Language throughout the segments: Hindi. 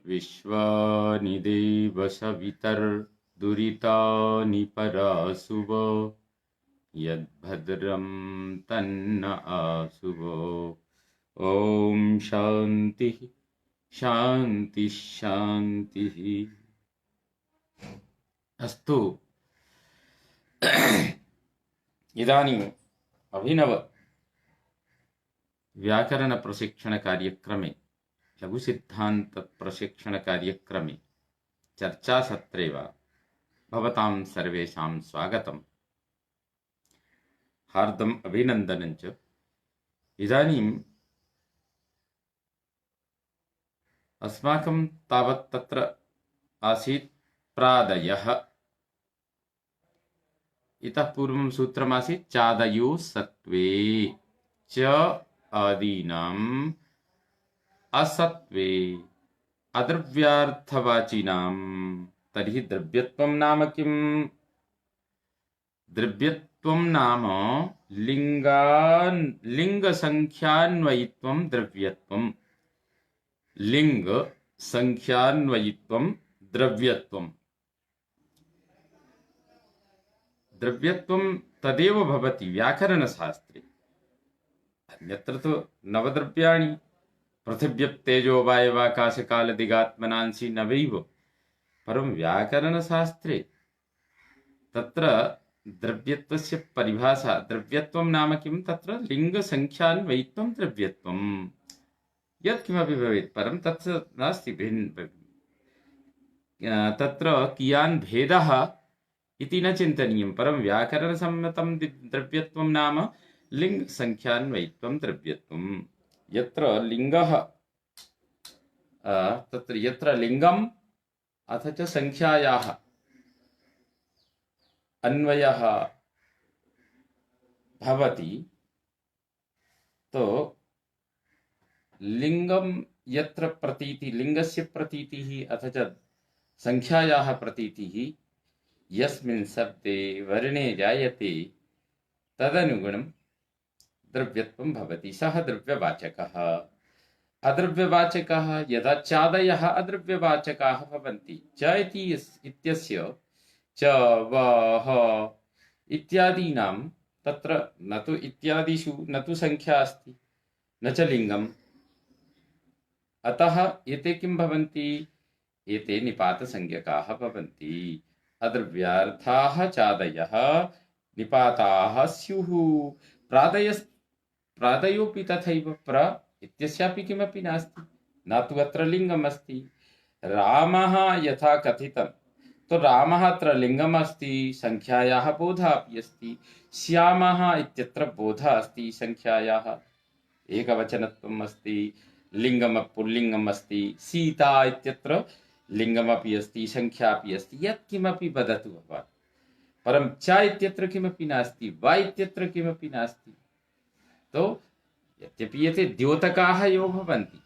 विश्वानि देव सवितर्दुरितानि परासुव यद्भद्रं तन्न आसुव। ओम शांति शांति शांति। अस्तु, इदानीम् अभिनव व्याकरण प्रशिक्षण कार्यक्रमे लघु सिद्धांत प्रशिक्षण कार्यक्रमे चर्चासत्रे वा भवतां सर्वेषां स्वागतम्, हार्दम् अभिनन्दनं च। इदानीम् अस्माकं तावत् तत्र आसीत् प्रादयः। इतः पूर्वं सूत्रमासीत् चादयो सत्त्वे च आदीनाम् असत्त्वे अद्रव्यार्थवाचिनाम्। तर्हि द्रव्यत्वं नाम किम्? द्रव्यत्वं नाम लिङ्गसङ्ख्यान्वयित्वं द्रव्यत्वम्। लिङ्गसङ्ख्यान्वयित्वं द्रव्यत्वम्। द्रव्यत्वं तदेव भवति व्याकरणशास्त्रे। अन्यत्र तु नवद्रव्याणि पृथिव्यप्तेजो वायवाकाशकालदिगात्मनांसि नवैव, परं व्याकरणशास्त्रे तत्र द्रव्यत्वस्य परिभाषा। द्रव्यत्वं नाम किं? तत्र लिङ्गसङ्ख्यान्वयित्वं द्रव्यत्वम्। यत्किमपि भवेत्, परं तत् नास्ति तत्र कियान् भेदः इति न चिन्तनीयं, परं व्याकरणसम्मतं द्रव्यत्वं नाम लिङ्गसङ्ख्यान्वयित्वं द्रव्यत्वं। यत्र लिङ्गः तत्र यत्र लिङ्गम् अथ च सङ्ख्यायाः अन्वयः भवति, तो लिङ्गं यत्र प्रतीतिः, लिङ्गस्य प्रतीतिः अथ च सङ्ख्यायाः प्रतीतिः यस्मिन् शब्दे वर्णे जायते तदनुगुणं द्रव्यत्वं भवति। सः द्रव्यवाचकः। अद्रव्यवाचकः यदा चादयः अद्रव्यवाचकाः भवन्ति। च इत्यस्य च वः इत्यादीनां तत्र न तु इत्यादिषु न तु संख्या अस्ति, न च लिङ्गम्। अतः एते किं भवन्ति? एते निपातसंज्ञकाः भवन्ति। अद्रव्यार्थाः चादयः निपाताः स्युः। प्रादयोऽपि तथैव। प्र इत्यस्यापि किमपि नास्ति, न तु अत्र लिङ्गम् अस्ति। रामः यथा कथितं, तो रामः अत्र लिङ्गम् अस्ति, संख्यायाः बोधः अपि अस्ति। श्यामः इत्यत्र बोधः अस्ति, संख्यायाः एकवचनत्वम् अस्ति, लिङ्गम् पुल्लिङ्गम् अस्ति। सीता इत्यत्र लिङ्गमपि अस्ति, संख्या अपि अस्ति। यत्किमपि वदतु भवान्, परं च इत्यत्र किमपि नास्ति, वा इत्यत्र किमपि नास्ति। तो यद्यपि एते द्योतकाः एव भवन्ति,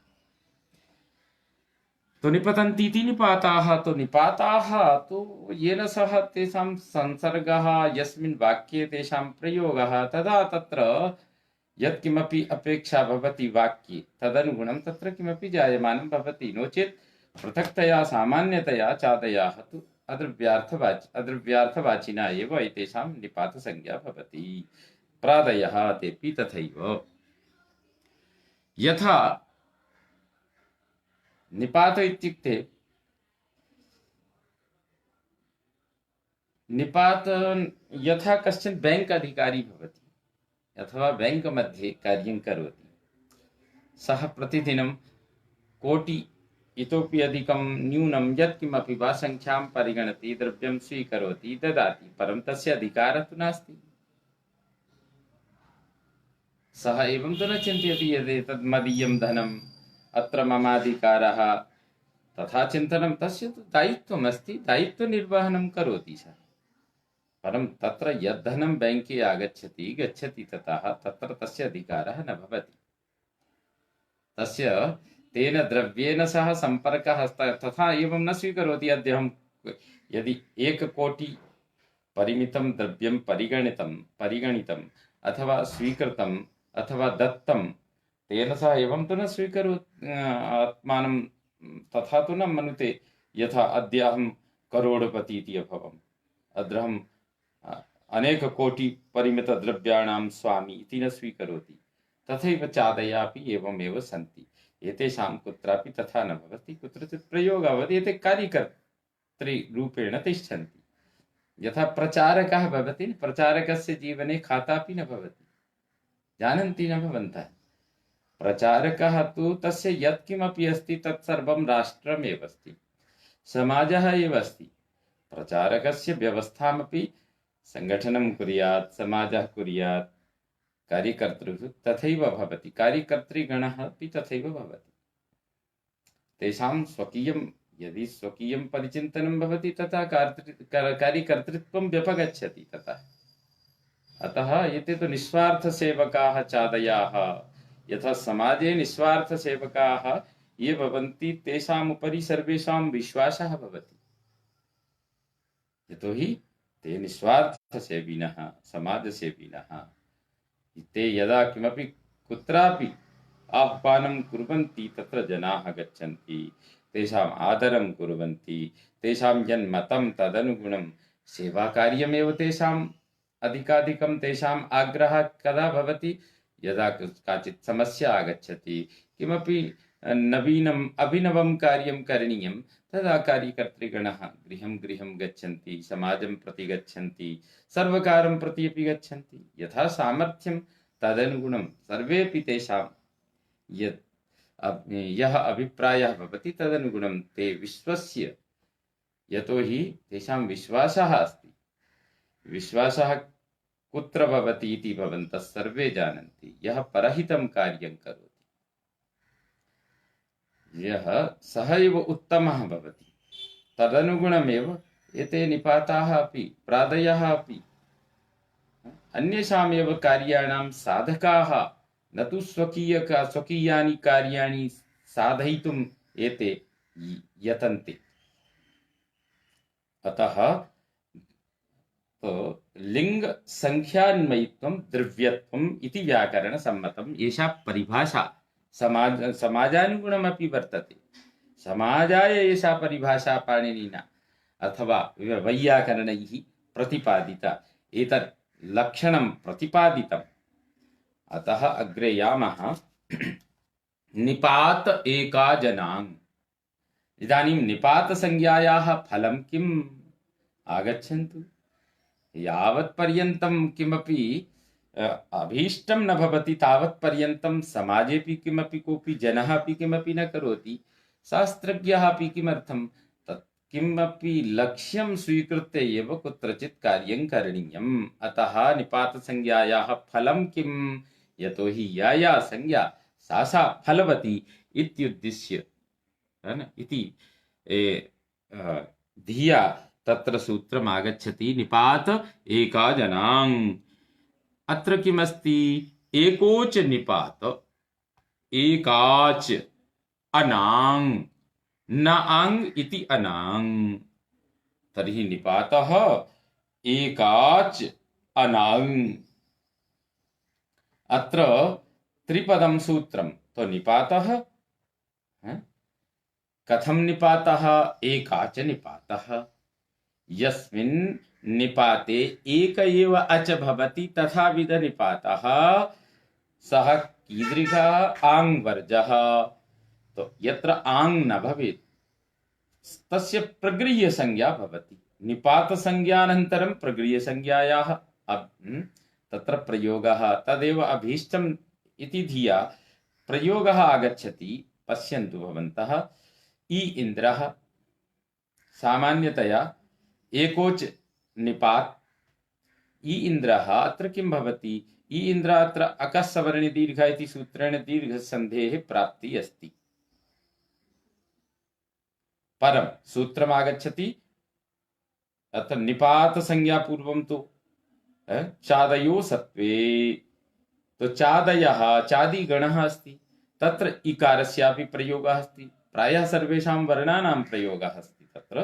तो निपतन्ति इति निपाताः। तो निपाताः तु येन सह तेषां संसर्गः, यस्मिन् वाक्ये तेषां प्रयोगः, तदा तत्र यत्किमपि अपेक्षा भवति वाक्ये तदनुगुणं तत्र किमपि जायमानं भवति। नो चेत् पृथक्तया सामान्यतया चादयाः तु अद्रव्यार्थवाचिना एव एतेषां निपातसंज्ञा भवति। प्रादयः तेऽपि तथैव। यथा निपात इत्युक्ते निपात यथा कश्चन बैंक अधिकारी भवति अथवा बैंक मध्ये कार्यं करोति, सः प्रतिदिनं कोटि इतोपि अधिकं न्यूनं यत्किमपि वा संख्यां परिगणति, द्रव्यं स्वीकरोति, ददाति, परं तस्य अधिकारः तु नास्ति। सः एवं तु न चिन्तयति यद् एतत् मदीयं धनम्, अत्र ममाधिकारः, तथा चिन्तनं तस्य तु दायित्वम् अस्ति, दायित्वनिर्वहनं करोति सः। परं तत्र यद्धनं बैंके आगच्छति गच्छति ततः तत्र तस्य अधिकारः न भवति। तस्य तेन द्रव्येण सह सम्पर्कः तथा एवं न स्वीकरोति। अद्य अहं यदि 1 कोटि परिमितं द्रव्यं परिगणितम् अथवा स्वीकृतम् अथवा दत्तं, तेन सह एवं तु न स्वीकरोति, आत्मानं तथा तु न मनुते यथा अद्य अहं करोडपति इति अभवम्, अद्य अहम् अनेककोटिपरिमितद्रव्याणां स्वामी इति न स्वीकरोति। तथैव चादयापि एवमेव सन्ति। एतेषां कुत्रापि तथा न भवति, कुत्रचित् प्रयोगः भवति, एते कार्यकर्तृरूपेण तिष्ठन्ति। यथा प्रचारकः भवति, प्रचारकस्य जीवने खातापि न भवति, जानन्ति न भवन्तः। प्रचारकः तु तस्य यत्किमपि अस्ति तत्सर्वं राष्ट्रमेव अस्ति, समाजः एव अस्ति। प्रचारकस्य व्यवस्थामपि सङ्घटनं कुर्यात्, समाजः कुर्यात्, कार्यकर्तृः तथैव भवति, कार्यकर्तृगणः अपि तथैव भवति। तेषां स्वकीयं यदि स्वकीयं परिचिन्तनं भवति तथा कार्यकर्तृत्वं व्यपगच्छति ततः। अतः एते तु निस्वार्थसेवकाः चादयाः। यथा समाजे निस्वार्थसेवकाः ये भवन्ति तेषाम् उपरि सर्वेषां विश्वासः भवति, यतोहि ते निस्वार्थसेविनः, समाजसेविनः। ते यदा किमपि कुत्रापि आह्वानं कुर्वन्ति तत्र जनाः गच्छन्ति, तेषाम् आदरं कुर्वन्ति, तेषां यन्मतं तदनुगुणं सेवाकार्यमेव तेषाम् अधिकाधिकं तेषाम् आग्रहः कदा भवति, यदा काचित् समस्या आगच्छति, किमपि नवीनम् अभिनवं कार्यं करणीयं, तदा कार्यकर्तृगणः गृहं गृहं गच्छन्ति, समाजं प्रति गच्छन्ति, सर्वकारं प्रति अपि गच्छन्ति। यथा सामर्थ्यं तदनुगुणं सर्वेपि तेषां यः अभिप्रायः भवति तदनुगुणं ते विश्वस्य, यतोहि तेषां विश्वासः अस्ति। विश्वासः कुत्र भवति इति भवन्तः सर्वे जानन्ति। यः परहितं कार्यं करोति, यः सः एव उत्तमः भवति, तदनुगुणमेव एते निपाताः अपि प्रादयः अपि अन्येषामेव कार्याणां साधकाः, न तु स्वकीयानि कार्याणि साधयितुम् एते यतन्ते। अतः लिंग संख्यान्वयित्वं द्रव्यत्वम् इति व्याकरणसम्मतम् एषा परिभाषा समाजानुगुणमपि वर्तते। समाजाय एषा परिभाषा पाणिनिना अथवा वैयाकरणैः प्रतिपादिता, एतत् लक्षणं प्रतिपादितम्। अतः अग्रे यामः। निपात एका जनाङ्। इदानीं निपातसंज्ञायाः फलं किम्? आगच्छन्तु। यावत्पर्यन्तं किमपि अभीष्टं न भवति तावत्पर्यन्तं समाजेपि किमपि कोऽपि जनः अपि किमपि न करोति, शास्त्रज्ञः अपि किमर्थं तत् किमपि लक्ष्यं स्वीकृत्य एव कुत्रचित् कार्यं करणीयम्। अतः निपातसंज्ञायाः फलं किम्? यतोहि या संज्ञा सा फलवती इत्युद्दिश्य इति धिया तत्र सूत्रम् आगच्छति। निपात एका जनाङ्। अत्र किमस्ति? एकोच निपात, एकाच अनाङ्, न आङ् इति अनाङ्। तर्हि निपातः एकाच अनाङ्। अत्र त्रिपदं सूत्रं। तो निपातः कथं निपातः? एकाच निपातः। यस्मिन् निपाते एक एव अच भवति तथाविध निपातः सः कीदृशः? आङ् वर्जः। तो यत्र आङ् न भवेत् तस्य प्रगृह्य संज्ञा भवति। निपात संज्ञानन्तरं प्रगृह्य संज्ञायाः तत्र प्रयोगः तदेव अभीष्टम् इति धिया प्रयोगः आगच्छति। पश्यन्तु भवन्तः। इ इन्द्रः सामान्यतया एकोच निपात इ इन्द्रः। अत्र किं भवति? इ इन्द्र अत्र अकस्सवर्णे दीर्घ इति सूत्रेण दीर्घसन्धेः प्राप्तिः अस्ति। परं सूत्रम् आगच्छति अत्र निपात संज्ञा पूर्वं तु चादयो सत्त्वे। तो चादयः चादिगणः अस्ति, तत्र इकारस्यापि प्रयोगः अस्ति। प्रायः सर्वेषां वर्णानां प्रयोगः अस्ति तत्र।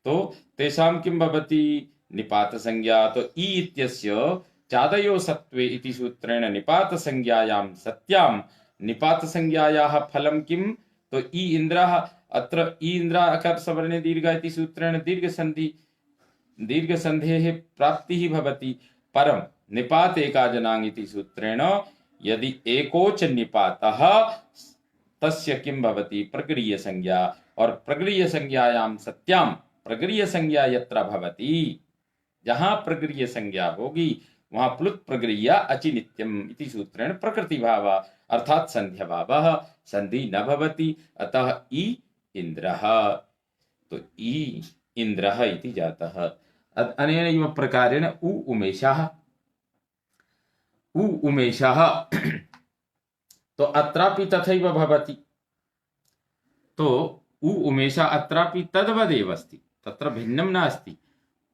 तो तेषां किं भवति? निपात संज्ञा। तो इ इत्यस्य चादयो सत्त्वे इति सूत्रेण निपात संज्ञायां सत्यां निपात संज्ञायाः फलं किं? तो इ इन्द्रः अत्र ईन्द्राकार सवर्णे दीर्घ इति सूत्रेण दीर्घसन्धेः प्राप्तिः भवति। परं निपात एकाजनाङ् इति सूत्रेण यदि एकोच निपातः तस्य किं भवति प्रगृह्य संज्ञा, और प्रगृह्य संज्ञायां सत्यां प्रगृह्य संज्ञा यत्र भवति, जहां प्रगृह्य संज्ञा होगी वहां प्लुत प्रगृह्य अचिनित्यम इति सूत्रेण प्रकृति भाव अर्थात संध्या भाव संधि न भवति। अतः ई इंद्रः, तो ई इंद्रः इति जातः। अनेन इव प्रकारेण उ उमेशः तो अत्रापि तथैव भवति। तो उ उमेशः अत्रापि तद्वदेव अस्ति, तत्र भिन्नं नास्ति।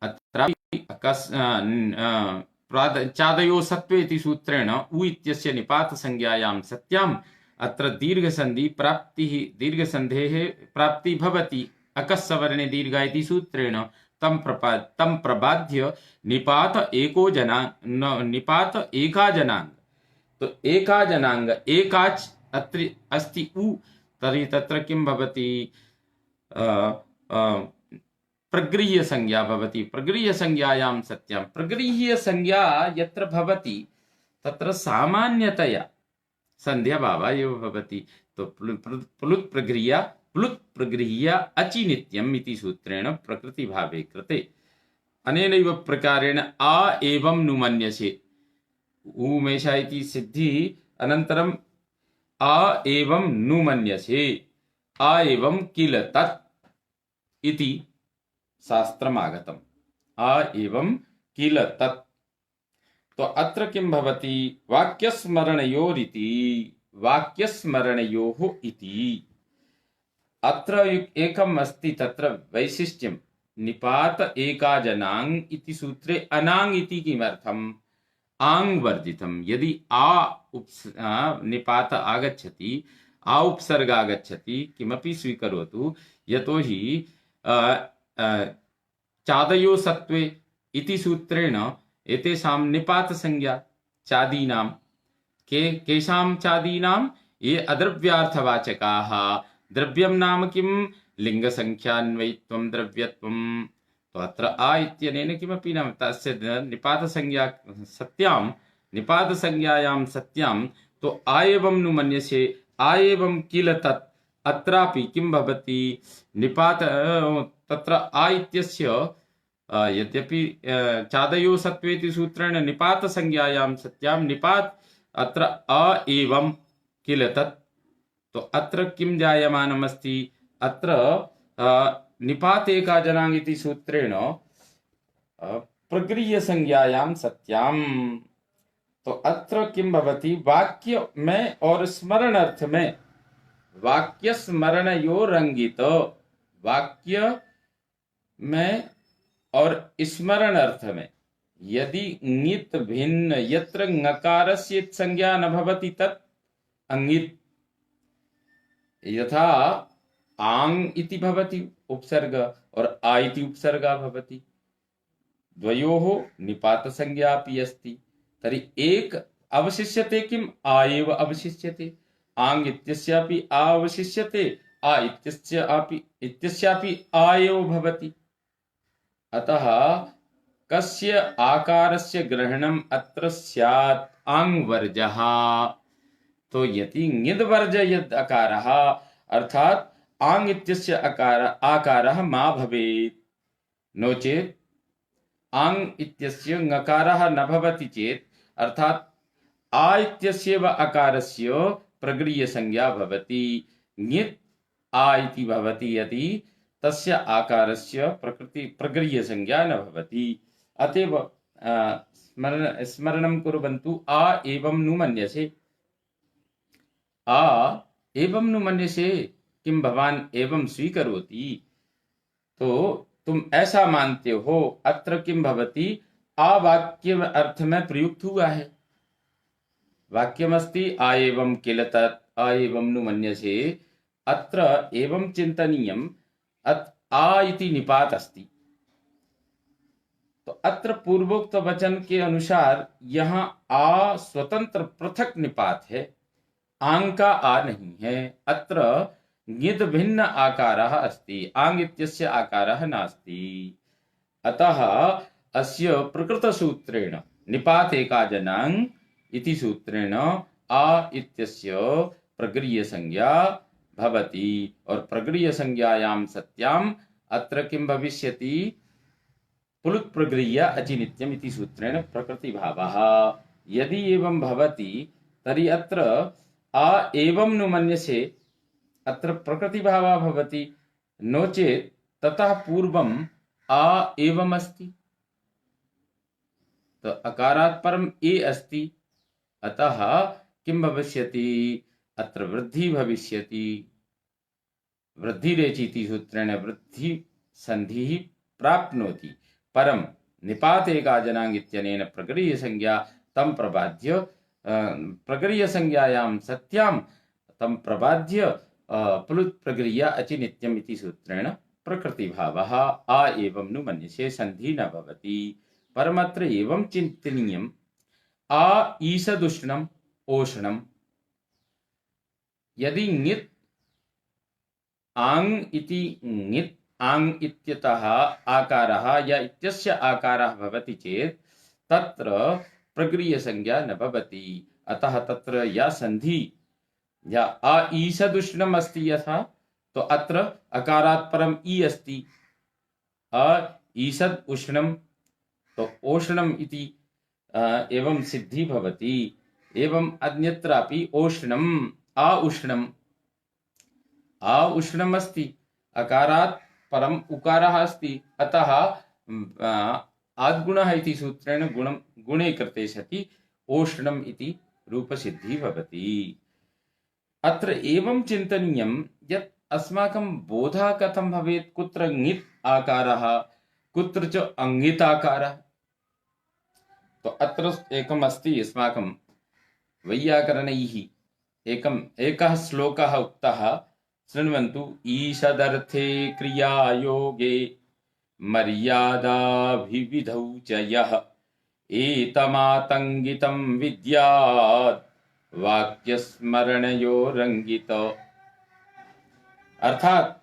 अत्रापि चादयो सत्त्वे इति सूत्रेण उ इत्यस्य निपात संज्ञायां सत्याम् अत्र दीर्घसन्धि प्राप्तिः दीर्घसन्धेः प्राप्ति भवति। अकस्सवर्णे दीर्घ इति सूत्रेण तं प्रबाध्य निपात एका जनांग, तो एका जनांग एकाच अत्र अस्ति उ, तर्हि तत्र किं भवति प्रगृह्य संज्ञा भवति। प्रगृह्य संज्ञायां सत्यां प्रगृह्य संज्ञा यत्र भवति तत्र सामान्यतया संध्या भाव एव भवति। तो प्लुत प्रगृह्य अचिनित्यम् इति सूत्रेण प्रकृति भावे कृते। अनेनैव प्रकारेण आ एवं नुमन्यसे, उमेशा इति सिद्धि अनन्तरं आ एवं नुमन्यसे, आ एवं किल तत् इति शास्त्रम् आगतम्। आ एवं किल तत्, तो अत्र किं भवति वाक्यस्मरणयोः इति अत्र एकम् अस्ति, तत्र वैशिष्ट्यं निपात एकाजनाङ् इति सूत्रे अनाङ् इति किमर्थम् आङ् वर्जितं। यदि निपात आगच्छति, आ उपसर्ग आगच्छति, किमपि स्वीकरोतु, यतोहि चादयो सत्त्वे इति सूत्रेण एतेषां निपात संज्ञा चादीनां केषां चादीनां ये अद्रव्यार्थवाचकाः। द्रव्यं नाम किं लिङ्गसङ्ख्यान्वयित्वं द्रव्यत्वं, तो अत्र आ इत्यनेन किमपि न, तस्य निपात संज्ञा सत्यां निपात संज्ञायां सत्यां, तो आ एवं नु मन्यसे आ एवं किल तत्, अत्रापि किं भवति निपात तत्र आ इत्यस्य यद्यपि चादयो सत्त्वेति सूत्रेण निपात संज्ञायां सत्यां निपात अत्र आ एवं किल तत्, तो अत्र किं जायमानम् अस्ति, अत्र निपात एकाजनाङ् इति सूत्रेण प्रगृह्य संज्ञायां सत्यां, तो अत्र किं भवति वाक्य में और स्मरण अर्थ में, वाक्य स्मरणयोरंगित, वाक्य में और स्मरण अर्थ में यदि ङित भिन्न यत्र ङकारस्य संज्ञा न भवति तत् अङित, यथा आङ् इति भवति उपसर्ग और आ इति उपसर्गा भवति, द्वयोः निपात संज्ञा अपि अस्ति, तर्हि एक अवशिष्यते किम् आ एव अवशिष्यते, आङ् इत्यस्यापि आ अवशिष्यते, आ इत्यस्यापि आ एव भवति। अतः कस्य आकारस्य ग्रहणम् अत्र स्यात् आङ् वर्जः, तो यदि ङिद् वर्ज यद् अकारः अर्थात् आङ् इत्यस्य आकारः मा भवेत्, नो चेत् आङ् इत्यस्य ङकारः न भवति चेत् अर्थात् आ इत्यस्यैव अकारस्य प्रगृह्य संज्ञा भवति, ङित् आ इति भवति यदि तस्य आकारस्य प्रगृह्य संज्ञा न भवति। अतएव स्मरणं कुर्वन्तु आ एवं नु मन्यसे, आ एवं नु मन्यसे, किं भवान एवं स्वीकरोति, तो तुम ऐसा मानते हो, अत्र किं भवति आ वाक्य अर्थ में प्रयुक्त हुआ है, वाक्यमस्ति आ एवं किल तत् आ एवं नु मन्यसे, अत्र एवं चिन्तनीयम् आ इति निपात अस्ति, तो अत्र पूर्वोक्त वचन के अनुसार यहाँ आ स्वतंत्र पृथक निपात है, आंग का आ नहीं है। अत्र ङित् भिन्न आकारः अस्ति, आङ् इत्यस्य आकारः नास्ति। अतः अस्य प्रकृतसूत्रेण निपात एकाजनाङ् इति सूत्रेण आ इत्यस्य प्रगृह्यसंज्ञा भवति, और प्रगृह्यसंज्ञायां सत्याम् अत्र किं भविष्यति, पुलुत् प्रगृह्य अचिनित्यम् इति सूत्रेण प्रकृतिभावः। यदि एवं भवति तर्हि अत्र आ एवं नु मन्यसे, अत्र प्रकृतिभावः भवति, नो चेत् ततः पूर्वम् आ एवम् अस्ति, तो अकारात् परम् ए अस्ति, अतः किं भविष्यति, अत्र वृद्धि भविष्यति। वृद्धिरेचि इति सूत्रेण वृद्धि संधिः प्राप्नोति, परं निपात एकाजनाङ् इत्यनेन प्रगृह्यसंज्ञा तं प्रबाध्य प्रगृह्यसंज्ञायां सत्यां तं प्रबाध्य प्लुत् प्रगृह्य अचिनित्यम् इति सूत्रेण प्रकृतिभावः। आ एवं नु मन्यसे, संधि न भवति। परमत्र एवं चिन्तनीयम्, आ ईषदुष्णम् ओष्णम्, यदि ङित् आङ् इति ङित् आङ् इत्यतः आकारः या इत्यस्य आकारः भवति चेत् तत्र प्रगृह्यसंज्ञा न भवति। अतः तत्र या संधि या आ ईषदुष्णम् अस्ति यथा, तो अत्र अकारात् परम् ई अस्ति, अ ईषद् उष्णम्, तो ओष्णम् इति एवं सिद्धि भवति। एवं अन्यत्रापि ओष्णम् आ उष्णम्, आ उष्णम् अस्ति, अकारात् परम् उकारः अस्ति, अतः आद्गुणः इति सूत्रेण गुणे कृते सति ओष्णम् इति रूपसिद्धि भवति। अत्र एवं चिन्तनीयं यत् अस्माकं बोधः कथं भवेत्, कुत्र ङित् आकारः कुत्र च अङित् आकारः। तो अत्र एकम् अस्ति अस्माकं वैयाकरणैः एकः श्लोकः उक्तः, शृण्वन्तु। ईषदर्थे क्रियायोगे मर्यादाभिविधौ च यः एतमातङ्गितं विद्यात् वाक्यस्मरणयोरङ्गित। अर्थात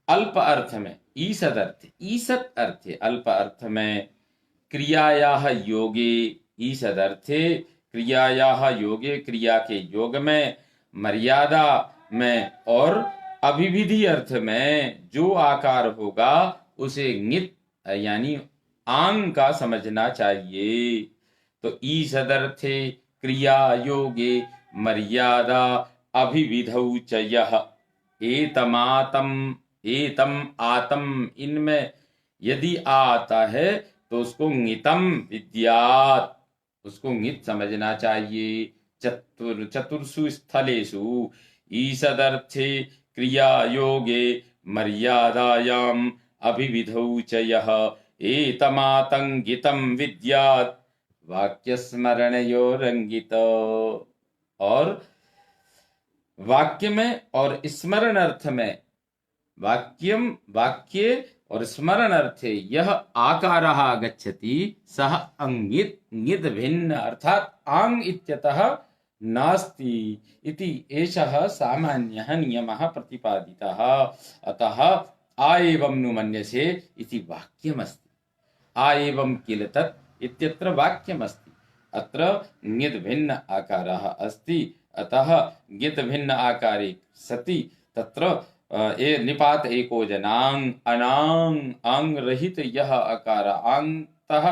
अल्प अर्थ में ईषद अर्थे अल्प अर्थ में क्रियायाः योगे, ईषद अर्थे क्रियायाः योगे, क्रिया के योग में, मर्यादा में और अभिविधि अर्थ में जो आकार होगा उसे ङित् यानी आंग का समझना चाहिए। तो ईषदर्थे क्रिया योगे मर्यादा अभिविधौ च यः एतमातम एतम आतम, इनमें यदि आता है तो उसको ङितम विद्यात्, उसको ङित समझना चाहिए। चतुर्षु स्थलेषु ईषदर्थे क्रिया योगे मर्यादायाम अभिविधौ च यः एतमातंगितं विद्यात् वाक्यस्मरणयोरंगित। और वाक्य में और स्मरण अर्थ में, वाक्ये और स्मरण अर्थे यह आकारः आगच्छति सः अङ्गित्, ङित् भिन्न अर्थात आङ् इत्यतः नास्ति इति एषः सामान्यः नियमः प्रतिपादितः। अतः आ एवं नु मन्यसे इति वाक्यमस्ति। आ एवं किल तत् इत्यत्र वाक्यमस्ति। अत्र ङित् भिन्न आकारः अस्ति, अतः ङित् भिन्न आकारे सति तत्र निपात एको जनाङ् अनाङ् आङ् रहित यः आकार, आङ्तः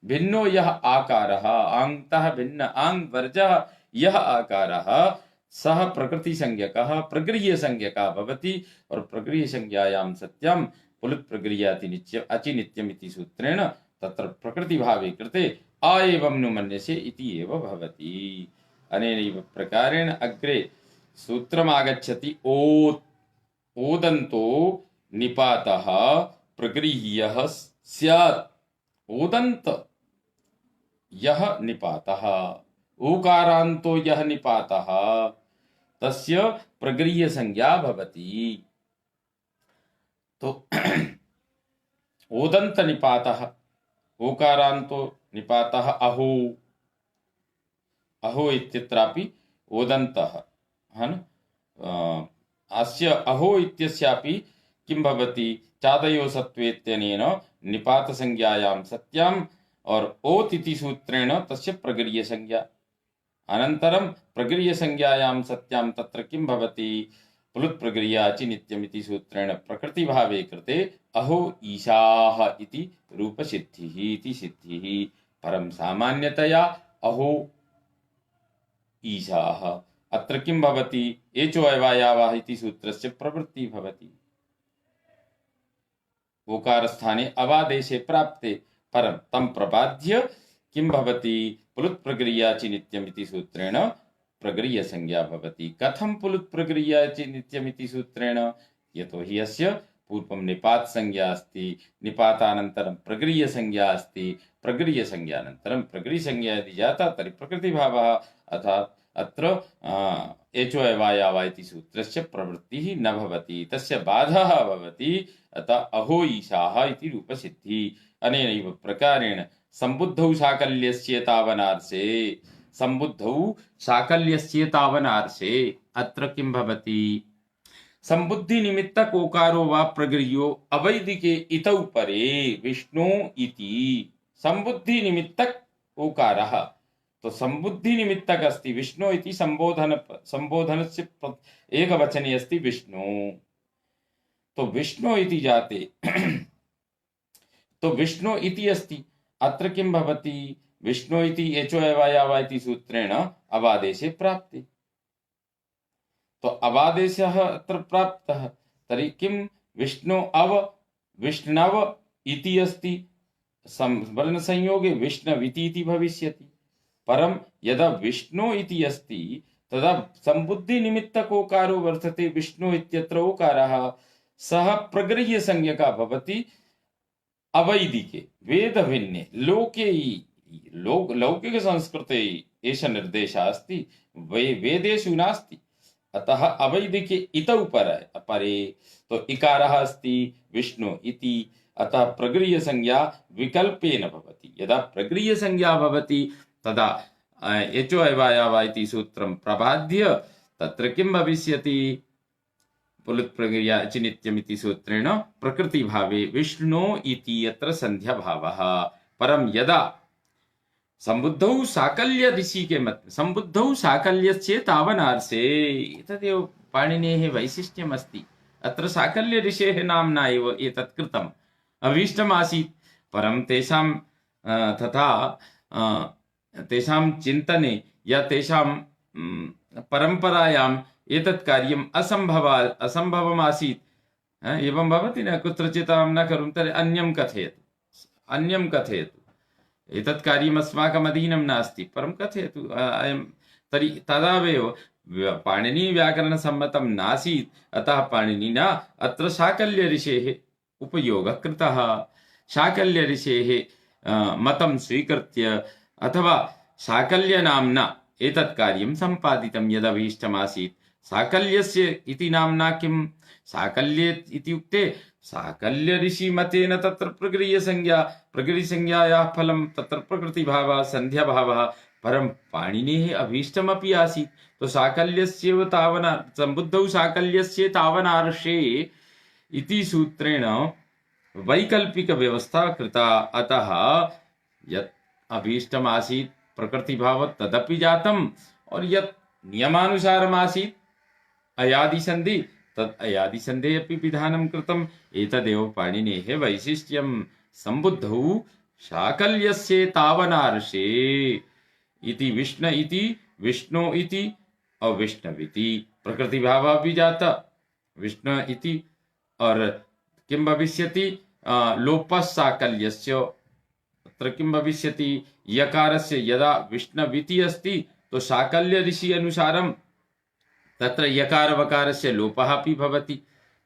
भिन्नो यः आकारः, आङ्तः भिन्न आङ् वर्जः यः आकारः सः प्रकृतिसंज्ञकः प्रगृह्यसंज्ञकः भवति। और प्रगृह्यसंज्ञायां सत्यं पुलुत् प्रगृह्याति अचिनित्यम् इति सूत्रेण तत्र प्रकृतिभावे कृते आ एवं नु मन्यसे इति एव भवति। अनेनैव प्रकारेण अग्रे सूत्रमागच्छति। ओदन्तो निपातः प्रगृह्यः स्यात्। ओदन्त यः निपातः, ऊकारान्तो यः निपातः तस्य प्रगृह्य संज्ञा भवति। तो ओदन्त निपातः, ऊकारान्तो निपातः अहो, अहो इत्यत्रापि ओदन्तः है न, अस्य अहो इत्यस्यापि किं भवति चादयो सत्त्वेत्यनेन निपात संज्ञायां सत्याम और ओत् इति सूत्रेण तस्य प्रगरीय संज्ञा अनन्तरं प्रगरीय संज्ञायां सत्यां तत्र किं भवति प्लुत् प्रगरीया च नित्यमिति सूत्रेण प्रकृति भावे कृते अहो ईशाः इति रूपसिद्धिः इति सिद्धिः परं सामान्यतया अहो ईशाः अत्र किं भवति एचो अवायावाः इति सूत्रस्य प्रवृत्तिः भवति ओकारस्थाने अवादेशे प्राप्ते परं तं प्रबाध्य किं भवति पुलुत् प्रक्रिया च नित्यमिति सूत्रेण प्रगरीय संज्ञा भवति कथं पुलुत् प्रक्रिया च नित्यमिति सूत्रेण यतोहि अस्य पूर्वं निपात संज्ञा अस्ति निपातानन्तरं प्रगरीय संज्ञा अस्ति प्रगरीय संज्ञानन्तरं प्रगरीय संज्ञा यदि जाता तर्हि प्रकृतिभावः अर्थात् अत्र एचो अवायावा इति सूत्रस्य प्रवृत्तिः न भवति तस्य बाधः भवति अतः अहो ईशाः इति रूपसिद्धिः अनेनैव प्रकारेण सम्बुद्धौ साकल्यस्येतावनार्षे सम्बुद्धौ साकल्यस्येतावनार्षे अत्र किं भवति सम्बुद्धि निमित्तक ओकारो वा प्रगरीयो अवैदिके इतौ परे विष्णु इति सम्बुद्धि निमित्तक ओकारः तो सम्बुद्धि निमित्तक अस्ति विष्णु इति संबोधनस्य एकवचने अस्ति विष्णु तो विष्णु इति जाते तो विष्णु इति अस्ति अत्र किं भवति विष्णु इति एचो अवायावा इति सूत्रेण अवादेशे प्राप्ते तो अवादेशः अत्र प्राप्तः तर्हि किं विष्णु अव विष्णव इति अस्ति वर्णसंयोगे विष्णविति इति भविष्यति परं यदा विष्णु इति अस्ति तदा सम्बुद्धि निमित्तकोकारो वर्तते विष्णु इत्यत्र ओकारः सः प्रगृह्य संज्ञकः भवति अवैदिके वेदभिन्ने लोके लौकिक संस्कृते एष निर्देशः अस्ति वेदेषु नास्ति अतः अवैदिके इतौ परे तो इकारः अस्ति विष्णु इति अतः प्रगृह्य संज्ञा विकल्पेन भवति यदा प्रगृह्य संज्ञा भवति तदा एचो अवायावा इति सूत्रं प्रबाध्य तत्र किं भविष्यति पुलुत् प्रगरीया च नित्यमिति सूत्रेण प्रकृति भावे विष्णु इति यत्र संध्या भावः परं यदा सम्बुद्धौ साकल्य ऋषि के मत सम्बुद्धौ साकल्यस्य तावनार्षे एतदेव पाणिनेः वैशिष्ट्यम् अस्ति अत्र साकल्य ऋषेः नाम्ना एव एतत् कृतम् अभीष्टम् आसीत् परं तेषां तथा तेषां चिन्तने या तेषां परम्परायाम् एतत् कार्यम् असम्भवम् आसीत् एवं भवति न कुत्रचित् अहं न करोमि तर्हि अन्यं कथयतु एतत् कार्यम् अस्माकम् अधीनं नास्ति परं कथयतु अयं तर्हि तदावेव पाणिनीव्याकरणसम्मतं नासीत् अतः पाणिनिना अत्र शाकल्य ऋषेः उपयोगः कृतः शाकल्य ऋषेः मतं स्वीकृत्य अथवा शाकल्य नाम्ना एतत् कार्यं सम्पादितं यदभीष्टमासीत् साकल्यस्य इति नाम्ना किं साकल्ये इत्युक्ते साकल्य ऋषि मतेन तत्र प्रगरीय संज्ञायाः फलं तत्र प्रकृतिभावः संध्याभावः परं पाणिनेः अभीष्टमपि आसीत् तो साकल्यस्यैव तावना सम्बुद्धौ साकल्यस्य तावनार्षे इति सूत्रेण वैकल्पिक व्यवस्था कृता अतः यत् अभीष्टम् आसीत् प्रकृतिभाव तदपि जातम् और यत् नियमानुसारम् आसीत् अयादिसन्धि तत् अयादिसन्धेः अपि विधानं कृतम् एतदेव पाणिनेः वैशिष्ट्यं सम्बुद्धौ शाकल्यस्य तावनार्षे इति विष्णु इति अविष्णविति प्रकृतिभावः अपि जाता विष्णु इति और किं भविष्यति लोपः साकल्यस्य अत्र किं भविष्यति यकारस्य यदा विष्णविति अस्ति तो साकल्य ऋषि अनुसारं तत्र यकार वकारस्य लोपः अपि भवति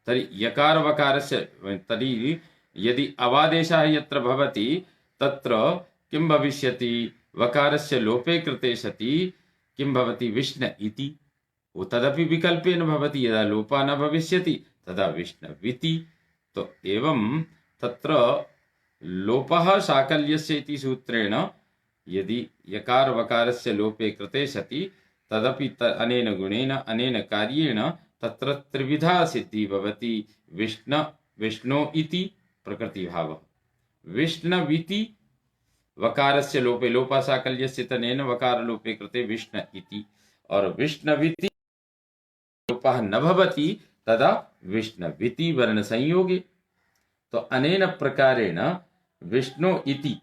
तर्हि यकार वकारस्य तर्हि यदि अवादेशः यत्र भवति तत्र किं भविष्यति वकारस्य लोपे कृते सति किं भवति विष्णु इति तदपि विकल्पेन भवति यदा लोपः न भविष्यति तदा विष्णविति तो एवं तत्र लोपः साकल्यस्य इति सूत्रेण यदि यकार वकारस्य लोपे कृते सति तदपि अनेन गुणेन अनेन कार्येण तत्र त्रिविधा सिद्धि भवति। विष्णो इति प्रकृतिभावः, विष्णविति वकारस्य लोपे, लोपासाकल्यस्य तनेन वकारलोपे कृते विष्ण इति, और विष्णविति लोपः न भवति तदा विष्णविति वर्ण संयोगे। तो अनेन प्रकारेण विष्णु इति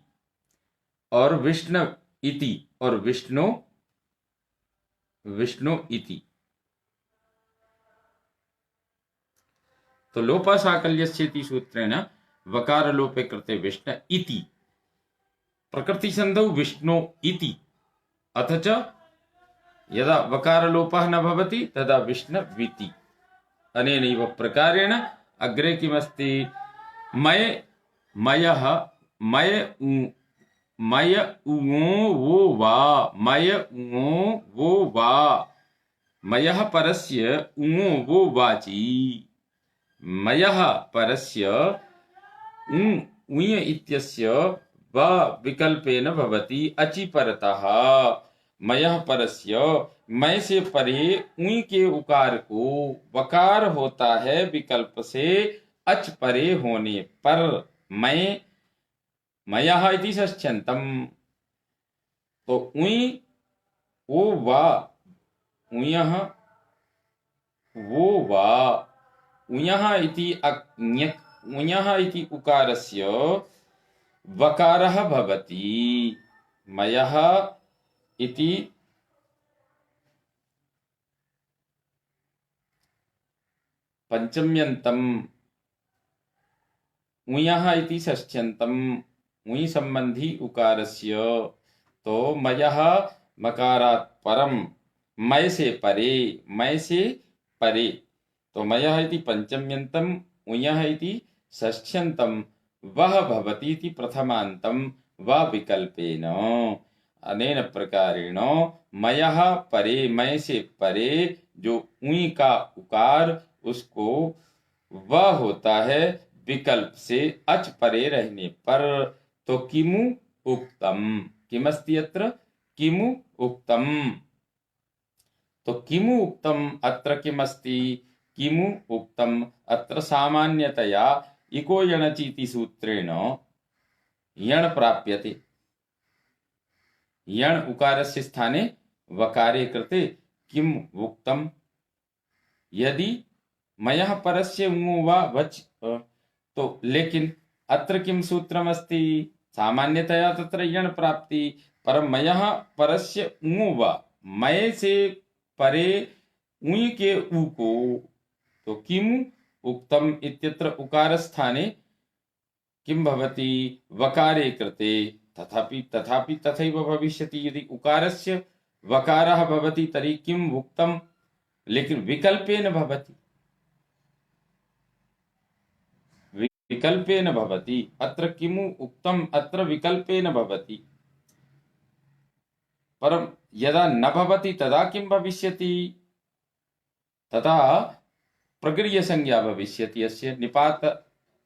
और विष्णु इति और विष्णु इति, तो लोपासाकल्यस्येति सूत्रेण वकार लोपे कृते विष्णु इति, प्रकृति संधौ विष्णु इति, अथ च यदा वकार लोपः न भवति तदा विष्णविति। अनेनैव प्रकारेण अग्रे किमस्ति, मयः मय उङो वो वा, मय उङो वो वा, मयः परस्य उङो वो वाची, मयः परस्य उञ् इत्यस्य व विकल्पेन भवति अचि परतः। मयः परस्य, मय से परे उइ के उकार को वकार होता है विकल्प से अच परे होने पर। मय मयः इति षष्ठ्यन्तम्, तो उइ वो वा, उयः वो वा, उयः इति उयः इति उकारस्य वकारः भवति। मयः इति पंचम्यन्तम्, उयः इति षष्ठ्यन्तम्, उइ संबंधी उकारस्य, तो मयः मकारात् परम, मय से परे, मय से परे, तो मयः इति पंचम्यन्तम्, उयः इति षष्ठ्यन्तम्, वह भवति इति प्रथमान्तम् व विकल्पेन। अनेन प्रकारेण मयः परे, मय से परे जो उइ का उकार उसको वह होता है विकल्प से अच परे रहने पर। तो किमु उक्तम, किमस्ति अत्र, किमु उक्तम, तो किमु उक्तम अत्र किमस्ति, किमु उक्तम अत्र सामान्यतया इको यणचीति सूत्रेण यण प्राप्यते। यण उकारस्य स्थाने वकारे कृते किम उक्तम, यदि मयः परस्य उङो वा वच, तो लेकिन अत्र किम सूत्रमस्ति, सामान्यतया तत्र यण प्राप्ति, पर मयः परस्य उङो वा, मय से परे उइ के उ को, तो किम उक्तम इत्यत्र उकार स्थाने किम भवति, वकारे कृते, तथापि तथैव भविष्यति। यदि उकारस्य वकारः भवति तर्हि किम उक्तम, लेकिन विकल्पेन भवति, विकल्पेन भवति। अत्र किमु उक्तम अत्र विकल्पेन भवति, परं यदा न भवति तदा किं भविष्यति, तथा प्रगृह्य संज्ञा भविष्यति। अस्य निपात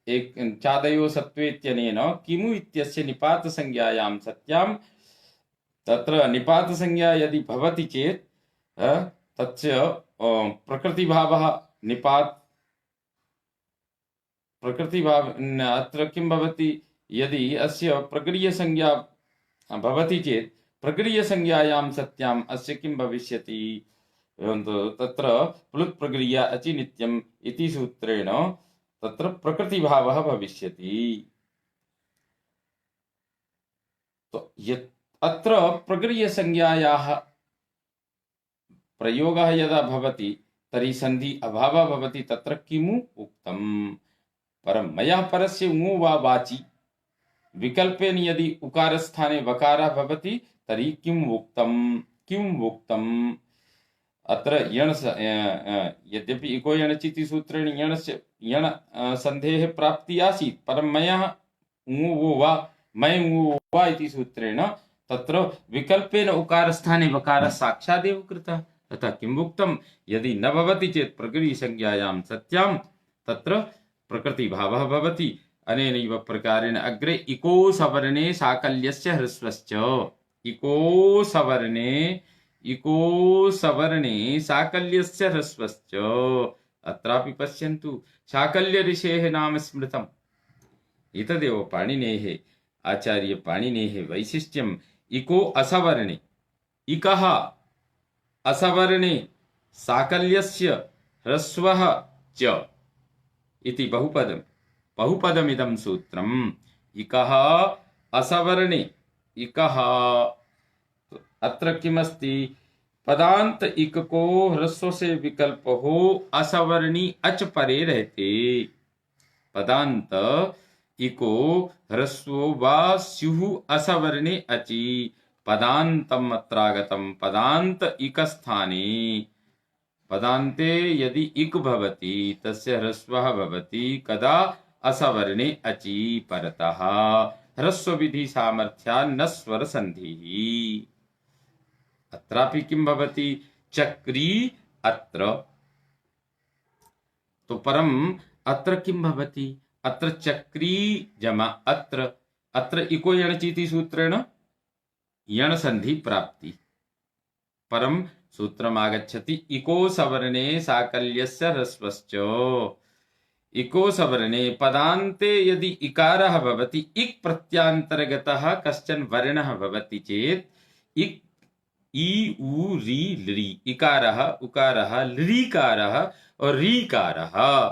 एक चादयो सत्त्वे इत्यनेन किमु इत्यस्य निपात संज्ञायां सत्यां, तत्र निपात संज्ञा यदि भवति चेत् तस्य प्रकृतिभावः निपात, प्रकृतिभाव अत्र किं भवति, यदि अस्य प्रगृह्य संज्ञा भवति चेत् प्रगृह्य संज्ञायां सत्याम् अस्य किं भविष्यति, तत्र प्लुत् प्रगृह्य अचि नित्यम् इति सूत्रेण तत्र प्रकृतिभावः भविष्यति। तो अत्र प्रगृह्य संज्ञायाः प्रयोगः यदा भवति तर्हि संधि अभावः भवति, तत्र किमु उक्तम्, परं मयः परस्य उङो वा वाचि, विकल्पेन यदि उकार स्थाने वकारः भवति तर्हि किम् उक्तम्, किम् उक्तम्। अत्र यण यद्यपि इको यणचिति सूत्रेण यणस्य यण संधेः प्राप्ति आसीत्, परं मयः उङो वो वा, मय उङो वा इति सूत्रेण तत्र विकल्पेन उकार स्थाने वकारः साक्षादेव कृतः, तथा किम् उक्तम्, यदि न भवति चेत् प्रगृह्य संज्ञायां सत्यां तत्र प्रकृतिभावः भवति। अनेनैव प्रकारेण अग्रे इको सवर्णे साकल्यस्य ह्रस्वश्च, इको सवर्णे इको सवर्णे साकल्यस्य ह्रस्वश्च। अत्रापि पश्यन्तु, साकल्य ऋषेः नाम स्मृतम्। एतदेव पाणिनेः, आचार्य पाणिनेः वैशिष्ट्यम्। इको असवर्णे, इकः असवर्णे साकल्यस्य ह्रस्वः च इति बहुपदम्। बहुपदमिदं सूत्रम्। इकः असवर्णे, इकः, अत्र किमस्ति? पदांत इक को ह्रस्व से विकल्प हो, असवर्णी अच परे रहते। पदांत इको ह्रस्वो वा स्युः असवर्णे अचि। पदान्तम अत्रागतम, पदांत इक स्थाने। पदान्ते यदि इक भवति तस्य ह्रस्वः भवति कदा? असवर्णे अचि परतः। ह्रस्व विधि सामर्थ्यान्न स्वर संधिः। अत्रापि किं भवति? चक्री अत्र। तो परम अत्र किं भवति? अत्र चक्री जमा अत्र। अत्र इको यणचीति सूत्रेण यण संधि प्राप्ति। परम सूत्रम् आगच्छति इको सवर्णे साकल्यस्य ह्रस्वश्च। इको सवर्णे पदान्ते यदि इकारः भवति, इक् प्रत्यान्तर्गतः कश्चन वर्णः भवति चेत् इक् इ उ रि लृ, इकारः उकारः लृकारः और रीकारः।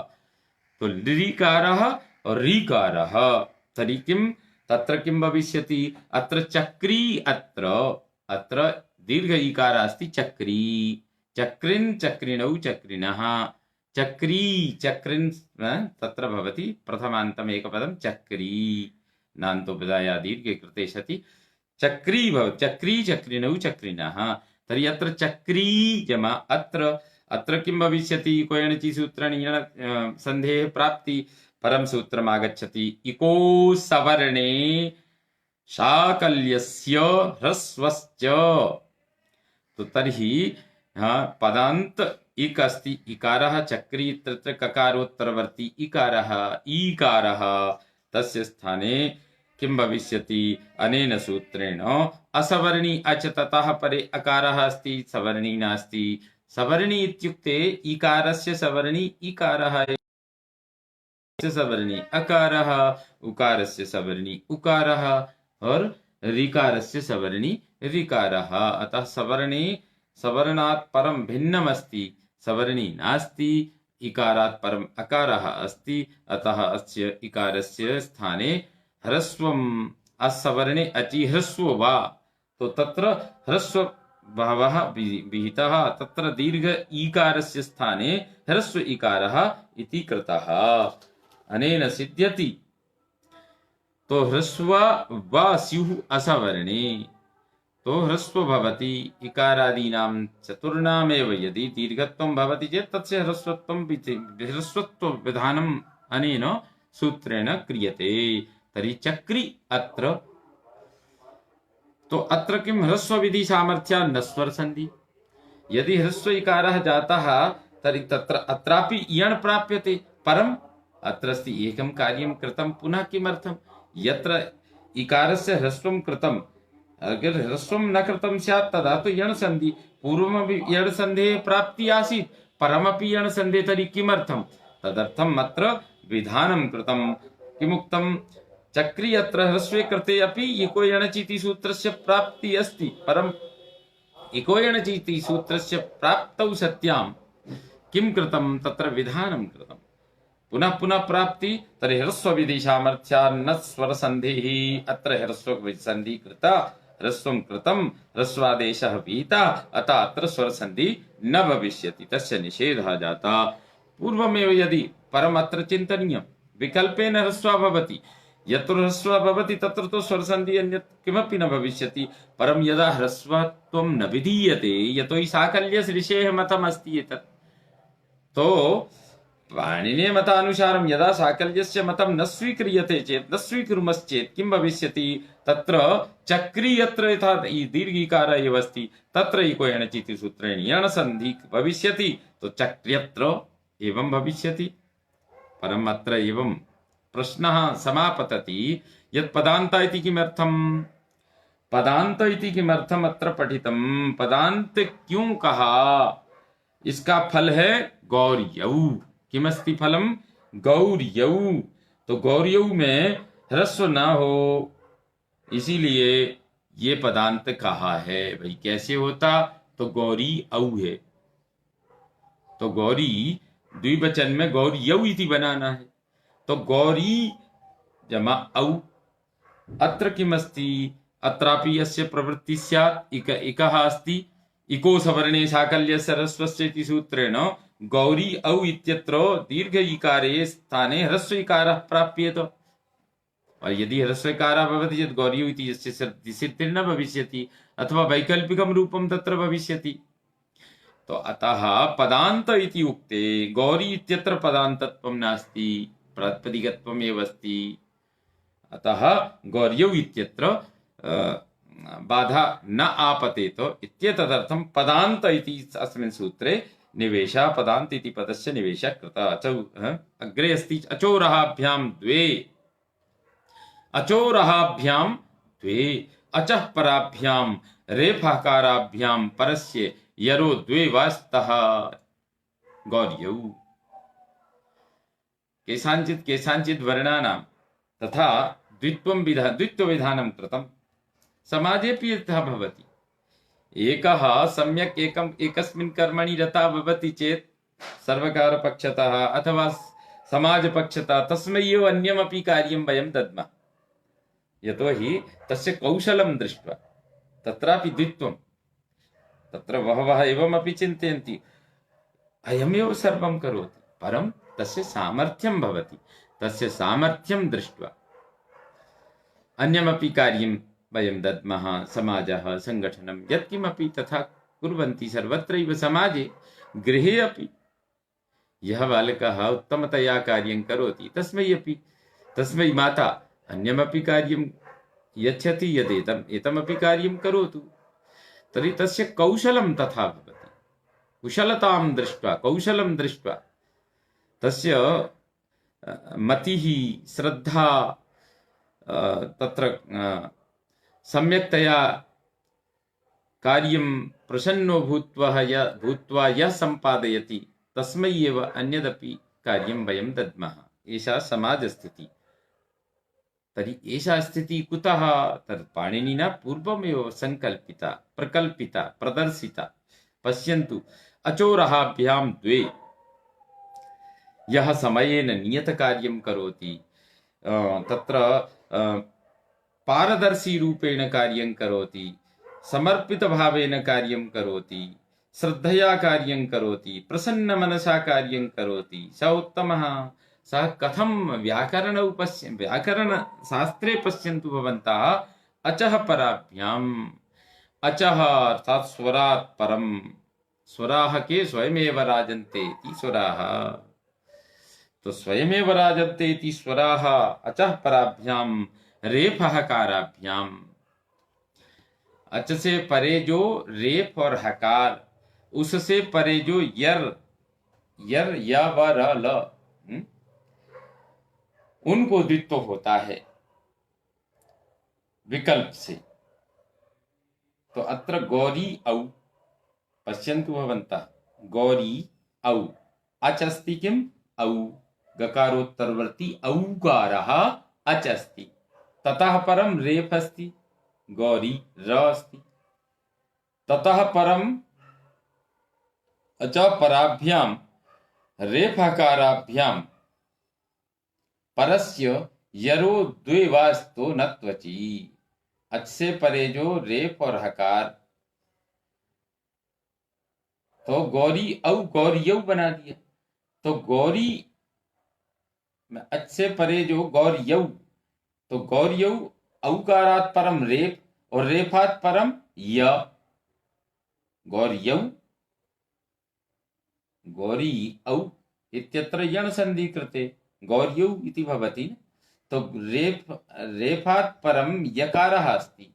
तो लृकारः और रीकारः तर्हि किं? तत्र किं भविष्यति? अत्र चक्री अत्र। अत्र दीर्घ इकारः अस्ति चक्री। चक्रिन् चक्रिणौ चक्रिणः। चक्री चक्रिन् तत्र भवति प्रथमान्तम् एकपदं चक्री। नान्तोपदाया दीर्घे कृते सति चक्री भवति। चक्री चक्रिणौ चक्रिणः। तर्हि अत्र चक्री जमा अत्र। अत्र किं भविष्यति? इको यणचि सूत्राणि यण सन्धेः प्राप्ति। परम सूत्रम् आगच्छति इको सवर्णे साकल्यस्य ह्रस्वश्च। तो तर्हि पदान्त इक अस्ति, इकारः चक्री तत्र ककारोत्तरवर्ती इकारः ईकारः, तस्य स्थाने किं भविष्यति? अनेन सूत्रेण असवर्णी अच ततः परे अकारः अस्ति, सवर्णी नास्ति। सवर्णी इत्युक्ते इकारस्य सवर्णी इकारः, सवर्णी अकारः, उकारस्य सवर्णी उकारः और ऋकारस्य सवर्णी ऋकारः। अतः सवर्णे सवर्णात् परं भिन्नम् अस्ति, सवर्णी नास्ति। इकारात् परम् अकारः अस्ति, अतः अस्य इकारस्य स्थाने ह्रस्वम्। असवर्णे अचि ह्रस्व वा, तो तत्र ह्रस्व भावः विहितः, तत्र दीर्घ ईकारस्य स्थाने ह्रस्व इकारः इति कृतः। अनेन सिद्ध्यति। तो ह्रस्व वा स्युः असवर्णे, तो ह्रस्व भवति। इकारादीनां चतुर्णामेव यदि दीर्घत्वं भवति चेत् तस्य ह्रस्वत्व विधानम् अनेन सूत्रेण क्रियते। तर्हि चक्री अत्र। तो अत्र किं? ह्रस्व विधि सामर्थ्या नस्वर संधि। यदि ह्रस्व इकारः जातः तर्हि तत्र अत्रापि इयण् प्राप्यते। परम् अत्र अस्ति एकं कार्यं कृतं पुनः। किमर्थं? यत्र इकारस्य ह्रस्वं कृतं, अगर ह्रस्वं न कृतं स्यात् तदा तु यण् संधि। पूर्वमपि यण् संधेः प्राप्ति आसीत्, परमपि यण् संधेः। तर्हि किमर्थं? तदर्थम् अत्र विधानं कृतं। किमुक्तं? चक्री अत्र ह्रस्वे कृते अपि इको यणचीति सूत्रस्य प्राप्ति अस्ति, परम् इको यणचीति सूत्रस्य प्राप्तौ सत्यां किं कृतं? तत्र विधानं कृतं। पुनः पुनः प्राप्ति। तर्हि ह्रस्व विधि सामर्थ्यान्न स्वर संधिः। अत्र ह्रस्व संधि कृता, ह्रस्वं कृतं, ह्रस्वादेशः विहितः, अतः अत्र स्वर संधि न भविष्यति, तस्य निषेधः जातः। पूर्वमेव यदि परम् अत्र चिन्तनीयं, विकल्पेन ह्रस्वः भवति, यत्र ह्रस्वः भवति तत्र तो स्वर संधि अन्यत् किमपि न भविष्यति। परं यदा ह्रस्वत्वं न विधीयते, यतो हि साकल्यस्य ऋषेः मतम् अस्ति एतत्, तो पाणिनेः मतानुसारं यदा साकल्यस्य मतं न स्वीक्रियते चेत्, न स्वीकुर्मश्चेत् किं भविष्यति? तत्र चक्री यत्र यथा दीर्घिकार एव अस्ति, तत्र इको यणचीति सूत्रेण यण संधि भविष्यति, तो चक्र्यत्र एवं भविष्यति। परम् अत्र एवं प्रश्नः समापतति यत् पदान्त इति किमर्थम्? पदांत इति किमर्थम अत्र पठितम, पदांत क्यों कहा? इसका फल है गौर्यौ। किमस्ति फलम? गौर्यौ। तो गौर्यौ में ह्रस्व ना हो, इसीलिए ये पदांत कहा है। भाई कैसे होता? तो गौरी औ है, तो गौरी द्विवचन में गौर्यौ इति बनाना है। तो गौरी जमा औ। अत्र किमस्ति? अत्रापि यस्य प्रवृत्ति स्यात्। इकः अस्ति, इको सवर्णे साकल्यस्य ह्रस्वस्य इति सूत्रेण गौरी औ इत्यत्र दीर्घ इकारे स्थाने ह्रस्व इकारः प्राप्येत। और यदि ह्रस्व इकारः भवति चेत् गौरी इति यस्य सिद्धिर्न भविष्यति, अथवा वैकल्पिकं रूपं तत्र भविष्यति। तो अतः पदान्त इति उक्ते गौरी इत्यत्र पदान्तत्वं नास्ति, प्रातिपदिकत्वमेव अस्ति। अतः गौर्यौ इत्यत्र बाधा न आपतेत इत्येतदर्थं पदान्त इति अस्मिन् सूत्रे निवेशः, पदान्त इति पदस्य निवेशः कृतः। अग्रे अस्ति अचोरहाभ्यां द्वे, अचोरहाभ्यां द्वे, अचः पराभ्यां रेफाकाराभ्यां परस्य यरो द्वे वास्तः गौर्यौ। केषाञ्चित् केषाञ्चित् वर्णानां तथा द्वित्वविधानं कृतं। समाजेऽपि यथा भवति, एकः सम्यक् एकस्मिन् कर्मणि रतः भवति चेत् सर्वकारपक्षतः अथवा समाजपक्षतः तस्मै एव अन्यमपि कार्यं वयं दद्मः, यतोहि तस्य कौशलं दृष्ट्वा। तत्रापि द्वित्वं, तत्र बहवः एवमपि चिन्तयन्ति अयमेव सर्वं करोति, परं तस्य सामर्थ्यं भवति, तस्य सामर्थ्यं दृष्ट्वा अन्यमपि कार्यं वयं दद्मः। समाजः, सङ्गठनं यत्किमपि तथा कुर्वन्ति सर्वत्रैव, समाजे गृहे अपि। यः बालकः उत्तमतया कार्यं करोति तस्मै माता अन्यमपि कार्यं यच्छति, एतमपि कार्यं करोतु, तर्हि तस्य कौशलं तथा भवति। कुशलतां दृष्ट्वा, कौशलं दृष्ट्वा तस्य मतिः, श्रद्धा, तत्र सम्यक्तया कार्यं प्रसन्नो भूत्वा यः सम्पादयति तस्मै एव अन्यदपि कार्यं वयं दद्मः। एषा समाजस्थितिः। तर्हि एषा स्थितिः कुतः? तत् पाणिनिना पूर्वमेव सङ्कल्पिता, प्रकल्पिता, प्रदर्शिता। पश्यन्तु, अचोरहाभ्यां द्वे, यः समयेन नियतकार्यं करोति, तत्र पारदर्शी रूपेण कार्यं करोति, समर्पितभावेन कार्यं करोति, श्रद्धया कार्यं करोति, प्रसन्नमनसा कार्यं करोति, स उत्तमः। सः कथं व्याकरणशास्त्रे पश्यन्तु भवन्तः, अचः पराभ्याम्, अचः अर्थात् स्वरात् परं, स्वराः के स्वयमेव राजन्ते इति स्वराः, तो स्वयमेव राजन्ते इति स्वराः अचः पराभ्यां रेफः काराभ्यां। अच से परे जो रेफ और हकार, उससे परे जो यर या व र ल, उनको द्वित्व होता है विकल्प से। तो अत्र गौरी औ, पश्यन्तु भवन्तः, गौरी औ, अच अस्ति किम्? औ, गकारोत्तरवर्ती औकारः अच अस्ति, ततः परं रेफ अस्ति, गौरी र अस्ति, ततः परं अच पराभ्यां रेफकाराभ्यां परस्य यरो द्वे वास्तो न त्वचि। अच से परे जो रेफ और हकार, तो गौरी औ गौरियौ बना दिया। तो गौरी में अच से परे जो गौरियौ, तो गौरियौ औकारात् परम रेफ और रेफात् परम य, गौरियौ, गौरी औ इत्यत्र यण संधि कृते गौर्यौ इति भवति। तो रेफात् परम यकारः अस्ति,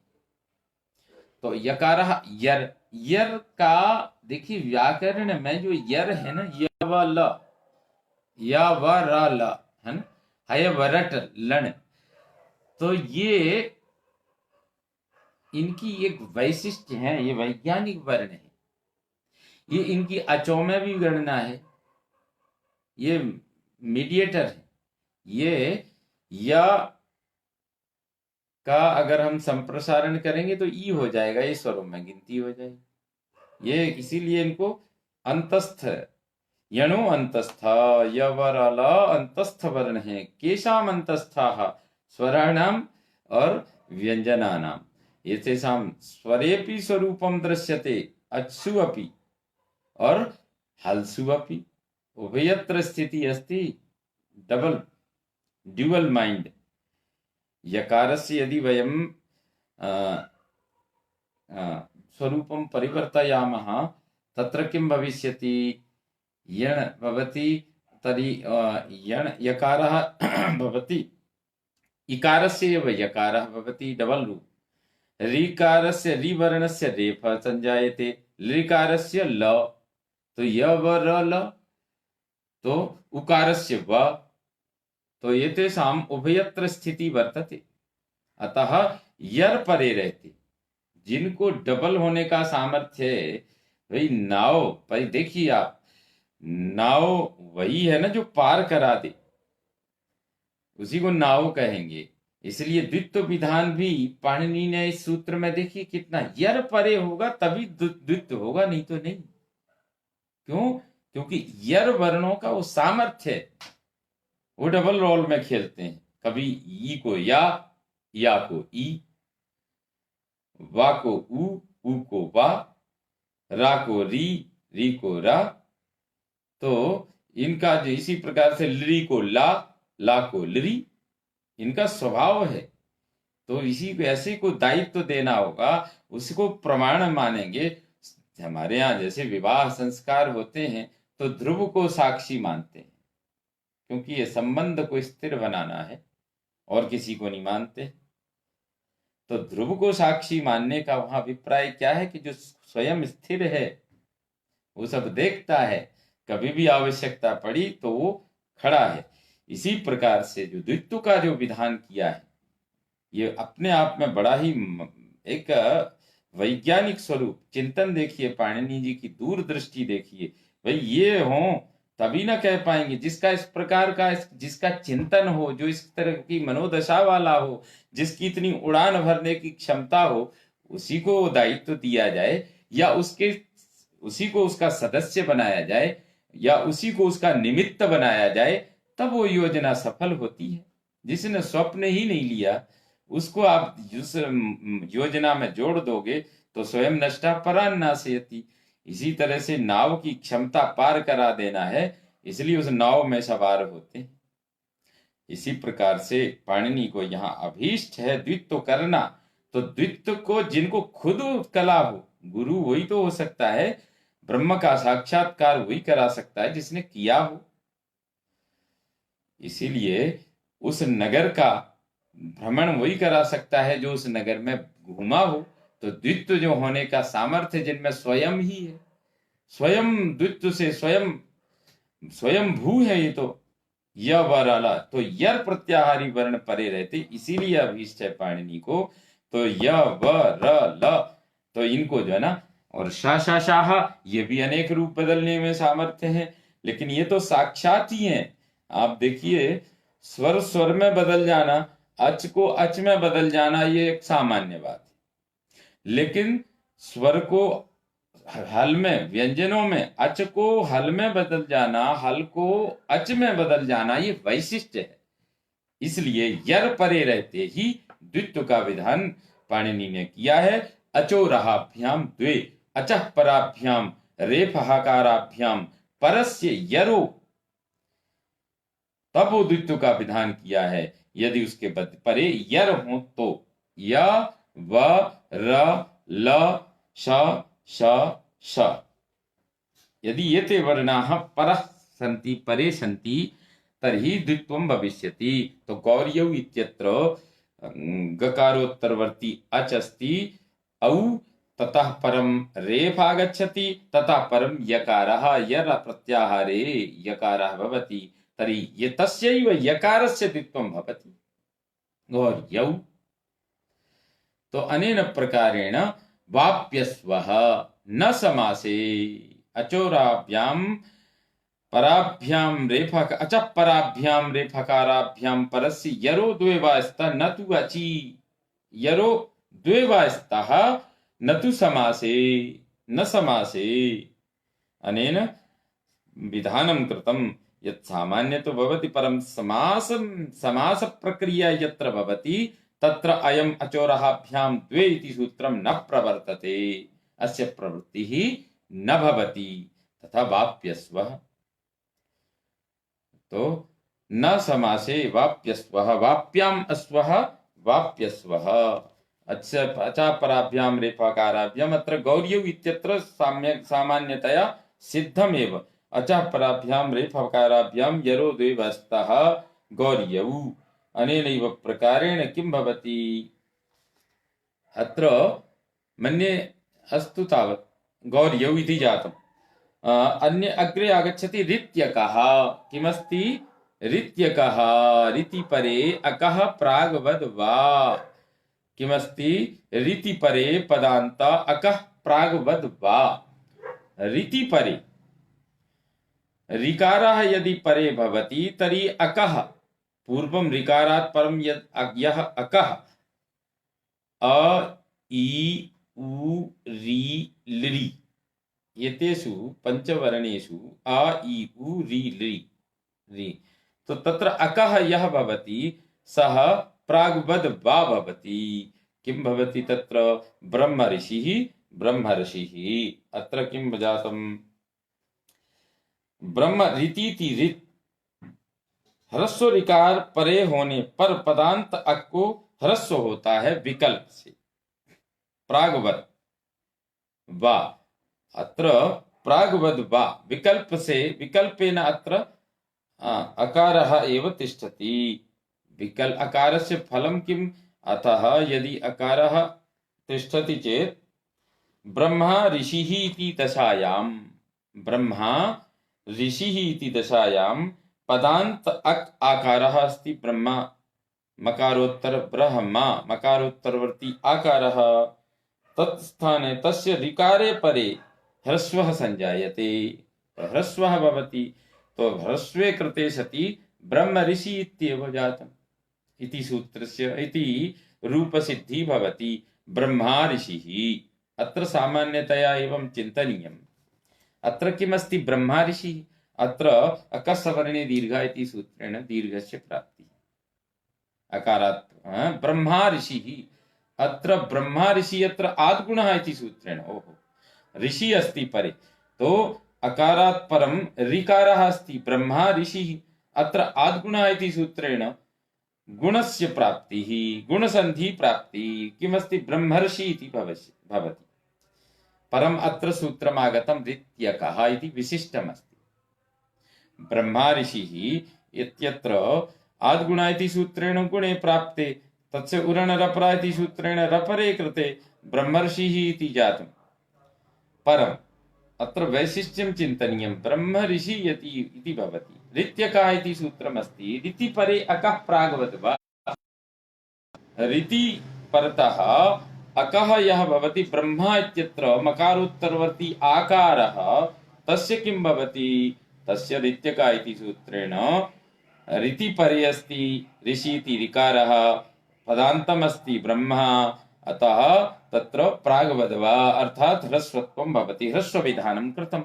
तो यकारः यर। यर का देखिए व्याकरण में जो यर है ना, य व ल, या व र ल है ना, हय वरट लण, तो ये इनकी एक वैशिष्ट्य है, ये वैज्ञानिक वर्ण है, ये इनकी अचों में भी गणना है, ये मीडिएटर है। ये या का अगर हम संप्रसारण करेंगे तो ई हो जाएगा, ये स्वरों में गिनती हो जाएगी। ये इसीलिए इनको अंतस्थ, यणो अंतस्थ, यवरल अंतस्थ वर्ण है। केशाम अंतस्था स्वराणाम और व्यंजनानाम एतेषां स्वरेपि स्वरूपम दृश्यते अच्सु अपि और हल्सु अपि। उभयत्र स्थिति अस्ति, डबल ड्यूअल माइंड। यकारस्य यदि वयं स्वरूपं परिवर्तयामः तत्र किं भविष्यति? यण भवति, तर्हि यण यकारः भवति, इकारस्य एव यकारः भवति, डबल रूप। ऋकारस्य ऋवर्णस्य रेफ संजायते, लृकारस्य ल, तो य व र ल, तो उकारस्य व, तो एतेषाम् उभयत्र स्थिति वर्तते। अतः यर परे रहते, जिनको डबल होने का सामर्थ्य है, भाई नाव, भाई देखिए आप, नाव वही है ना जो पार करा दे, उसी को नाव कहेंगे। इसलिए द्वित्व विधान भी पाणिनि ने इस सूत्र में देखिए कितना, यर परे होगा तभी द्वित्व होगा, नहीं तो नहीं। क्यों? क्योंकि यर वर्णों का वो सामर्थ्य है, वो डबल रोल में खेलते हैं। कभी ई को या को ई, वा को उ को वा, रा को री को रा। तो इनका जो इसी प्रकार से लरी को ला को लरी, इनका स्वभाव है। तो इसी को ऐसे को दायित्व देना होगा, उसको प्रमाण मानेंगे। हमारे यहाँ जैसे विवाह संस्कार होते हैं तो ध्रुव को साक्षी मानते हैं, क्योंकि ये संबंध को स्थिर बनाना है और किसी को नहीं मानते। तो ध्रुव को साक्षी मानने का वहां अभिप्राय क्या है कि जो स्वयं स्थिर है, वो सब देखता है, कभी भी आवश्यकता पड़ी तो वो खड़ा है। इसी प्रकार से जो द्वित्व का जो विधान किया है, ये अपने आप में बड़ा ही एक वैज्ञानिक स्वरूप। चिंतन देखिए, पाणिनि जी की दूरदृष्टि देखिए। भाई ये हो तभी ना कह पाएंगे, जिसका इस प्रकार का जिसका चिंतन हो, जो इस तरह की मनोदशा वाला हो, जिसकी इतनी उड़ान भरने की क्षमता हो, उसी को दायित्व दिया जाए, या उसी को उसका सदस्य बनाया जाए, या उसी को उसका निमित्त बनाया जाए, तब वो योजना सफल होती है। जिसने स्वप्न ही नहीं लिया, उसको आप उस योजना में जोड़ दोगे तो स्वयं नष्टा परान नाशयति। इसी तरह से नाव की क्षमता पार करा देना है, इसलिए उस नाव में सवार होते हैं। इसी प्रकार से पाणिनि को यहाँ अभीष्ट है द्वित्व करना। तो द्वित्व को जिनको खुद कला हो, गुरु वही तो हो सकता है, ब्रह्म का साक्षात्कार वही करा सकता है जिसने किया हो। इसीलिए उस नगर का भ्रमण वही करा सकता है जो उस नगर में घूमा हो। तो द्वित्व जो होने का सामर्थ्य जिनमें स्वयं ही है, स्वयं द्वित्व से स्वयं भू है ये तो य वराला। तो यर प्रत्याहारी वर्ण परे रहते, इसीलिए अभीष्ट है पाणिनि को। तो य व र ल, तो इनको जो है ना, और शाह ये भी अनेक रूप बदलने में सामर्थ्य है, लेकिन ये तो साक्षात ही है। आप देखिए, स्वर में बदल जाना, अच को अच में बदल जाना, ये एक सामान्य बात है। लेकिन स्वर को हल में, व्यंजनों में अच को हल में बदल जाना, हल को अच में बदल जाना, ये वैशिष्ट्य है। इसलिए यर परे रहते ही द्वित्व का विधान पाणिनि ने किया है। अचोरहाभ्याम द्वे अचः पराभ्याम रेफ हकाराभ्याम परस्य यरो, तब वो द्वित्व का विधान किया है। यदि उसके परे यर हो तो य व र ल श श श, यदि ये ते वर्णाः परः सन्ति परे सन्ति तर्हि द्वित्वं भविष्यति। तो गौर्यौ इत्यत्र गकारोत्तरवर्ती अच अस्ति, औ ततः परम रेफ आगच्छति, ततः परम यकारः यर प्रत्याहारे यकारः भवति, तर्हि ये तस्यैव यकारस्य द्वित्वं भवति। गौर्यौ। तो अनेन प्रकारेण वाप्यस्वः न समासे अचोराभ्यां पराभ्यां रेफक अचः पराभ्यां रेफकाराभ्यां परस्य यरो द्वे वा स्तः न तु अचि यरो द्वे वा स्तः न तु समासे न समासे अनेन विधानं कृतं यत् सामान्यतो भवति परं समास प्रक्रिया यत्र भवति तत्र अयम् अचोरहाभ्यां द्वे इति सूत्रं न प्रवर्तते अस्य प्रवृत्तिः न भवति तथा वाप्यस्वः तो न समासे वाप्यस्वः वाप्याम् अस्वः वाप्यस्वः अचापराभ्यां रेफाकाराभ्याम् अत्र गौर्यौ इत्यत्र सामान्यतया सिद्धमेव अचः पराभ्यां रेफकाराभ्यां यरो द्वे स्तः गौर्यौ अनेनैव प्रकारेण किं भवति अत्र मन्ये अस्तु तावत् गौर्यौ इति जातम् अन्य अग्रे आगच्छति ऋत्यकः किमस्ति ऋत्यकः ऋतिपरे अकः प्राग्वद् वा किमस्ति ऋतिपरे पदान्त अकः प्राग्वद् वा ऋतिपरे ऋकारः यदि परे भवति तर्हि अकः पूर्वं ऋकारात् परं यः अकः अ इ उ रि लृ एतेषु पंचवर्णेषु अ इ उ रि लृ तो तत्र अकः यः भवति सः प्राग्वद् वा भवति किं भवति तत्र ब्रह्मऋषिः अत्र किं जातं ब्रह्म ऋतीति ऋत् ह्रस्व ऋकार परे होने पर पदांत अक को ह्रस्व होता है विकल्प से प्राग्वद् वा अत्र प्राग्वद् वा विकल्प से विकल्पेन अत्र अकारः एव तिष्ठति विकल्प अकारस्य फलं किम् अतः यदि अकारः तिष्ठति चेत् ब्रह्मा ऋषिः इति दशायां ब्रह्मा ऋषिः इति दशायां पदान्त अक् आकारः अस्ति ब्रह्मा मकारोत्तर ब्रह्मा मकारोत्तरवर्ती आकारः तत्स्थाने तस्य ऋकारे परे ह्रस्वः संजायते ह्रस्वः भवति तो ह्रस्वे कृते सति ब्रह्म ऋषि इत्येव जातम् इति सूत्रस्य इति रूपसिद्धि भवति ब्रह्मा ऋषिः अत्र सामान्यतया एवं चिन्तनीयम् अत्र किमस्ति ब्रह्मा ऋषिः अत्र अकस्वर्णे दीर्घ इति सूत्रेण दीर्घस्य प्राप्तिः अकारात् ब्रह्मा ऋषिः अत्र ब्रह्मा ऋषि अत्र आद्गुणः इति सूत्रेण ओहो ऋषि अस्ति परे तो अकारात् परं ऋकारः अस्ति ब्रह्मा ऋषिः अत्र आद्गुणः इति सूत्रेण गुणस्य प्राप्तिः गुणसन्धि प्राप्तिः किमस्ति ब्रह्मर्षि इति भवति परम अत्र सूत्रम् आगतं ऋत्यकः इति विशिष्टमस्ति ब्रह्मा ऋषिः इत्यत्र आद्गुणः इति सूत्रेण गुणे प्राप्ते तस्य उरण रपरा इति सूत्रेण रपरे कृते ब्रह्मर्षिः इति जातम् परम् अत्र वैशिष्ट्यं चिन्तनीयं ब्रह्म ऋषि इति भवति ऋत्यकः इति सूत्रमस्ति ऋति परे अकः प्राग्वद् वा ऋति परतः अकः यः भवति ब्रह्मा इत्यत्र मकारोत्तरवर्ती आकारः तस्य किं भवति तस्य ऋत्यकः इति सूत्रेण ऋति परे अस्ति ऋषि इति ऋकारः पदान्तमस्ति ब्रह्मा अतः तत्र प्राग्वद् वा अर्थात् ह्रस्वत्वं भवति ह्रस्वविधानं कृतं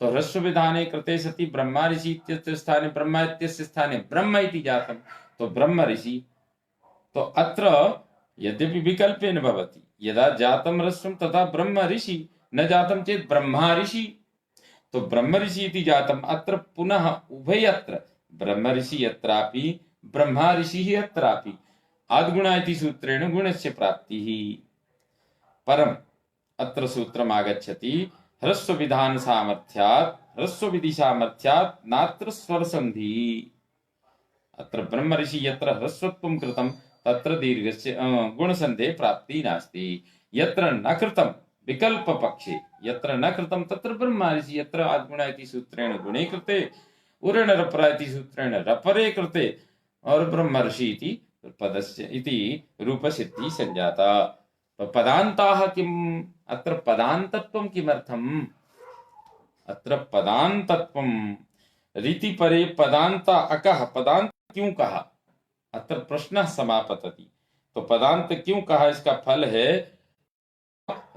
तो ह्रस्वविधाने कृते सति ब्रह्मा ऋषि इत्यस्य स्थाने ब्रह्मा इत्यस्य स्थाने ब्रह्म इति जातं तो ब्रह्म ऋषि तो अत्र यद्यपि विकल्पेन भवति यदा जातं ह्रस्वं तथा ब्रह्म ऋषि न जातं चेत् ब्रह्मा ऋषि तो ब्रह्म ऋषि इति जातम् अत्र पुनः उभयत्र ब्रह्म ऋषि यत्रापि ब्रह्मा ऋषिः यत्रापि आद्गुण इति सूत्रेण गुणस्य प्राप्तिः परम् अत्र सूत्रम् आगच्छति ह्रस्वविधान सामर्थ्यात् ह्रस्वविधि सामर्थ्यात् नात्र स्वरसन्धि अत्र ब्रह्म ऋषि यत्र ह्रस्वत्वं कृतं तत्र दीर्घस्य गुणसन्धेः प्राप्तिः नास्ति यत्र न कृतं विकल्पपक्षे यत्र न कृतं तत्र ब्रह्म ऋषि यत्र आद्गुण इति सूत्रेण गुणे कृते उरण रपरा इति सूत्रेण रपरे कृते और ब्रह्म ऋषि इति पदस्य इति रूपसिद्धि संजाता तो पदान्ताः किम्? अत्र पदान्तत्वं किमर्थम्? अत्र पदान्तत्वं रीति परे पदान्त अकः, पदान्त क्यों कहा? अत्र प्रश्नः समापतति। तो पदान्त क्यों कहा? इसका फल है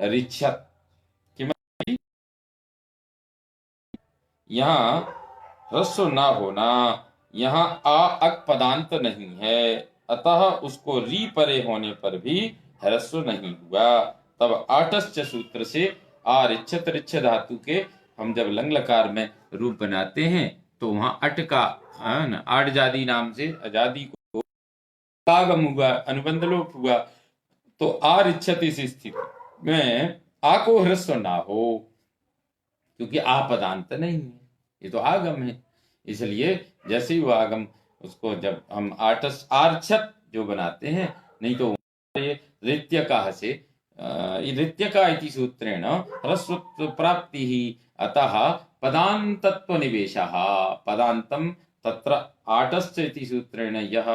ऋच्छत्। यहाँ ह्रस्व ना होना, यहाँ आ अक पदांत नहीं है, अतः उसको री परे होने पर भी ह्रस्व नहीं हुआ। तब आटस्य सूत्र से आ ऋच्छत ऋच्छ धातु के हम जब लंग लकार में रूप बनाते हैं तो वहां अट का आडजादी नाम से आजादी को आगम हुआ, अनुबंध लोप हुआ। तो आ ऋच्छत इस स्थिति में आ को ह्रस्व ना हो, क्योंकि आ पदांत नहीं है, ये तो आगम है। इसलिए जैसे ही वो आगम, उसको जब हम आर्छत जो बनाते हैं, नहीं तो ये ऋत्यकाः से ऋत्यका इति सूत्रेण ह्रस्वत्व प्राप्ति ही, अतः पदान्तत्व निवेशः। पदान्तं तत्र आटश्च इति सूत्रेण यः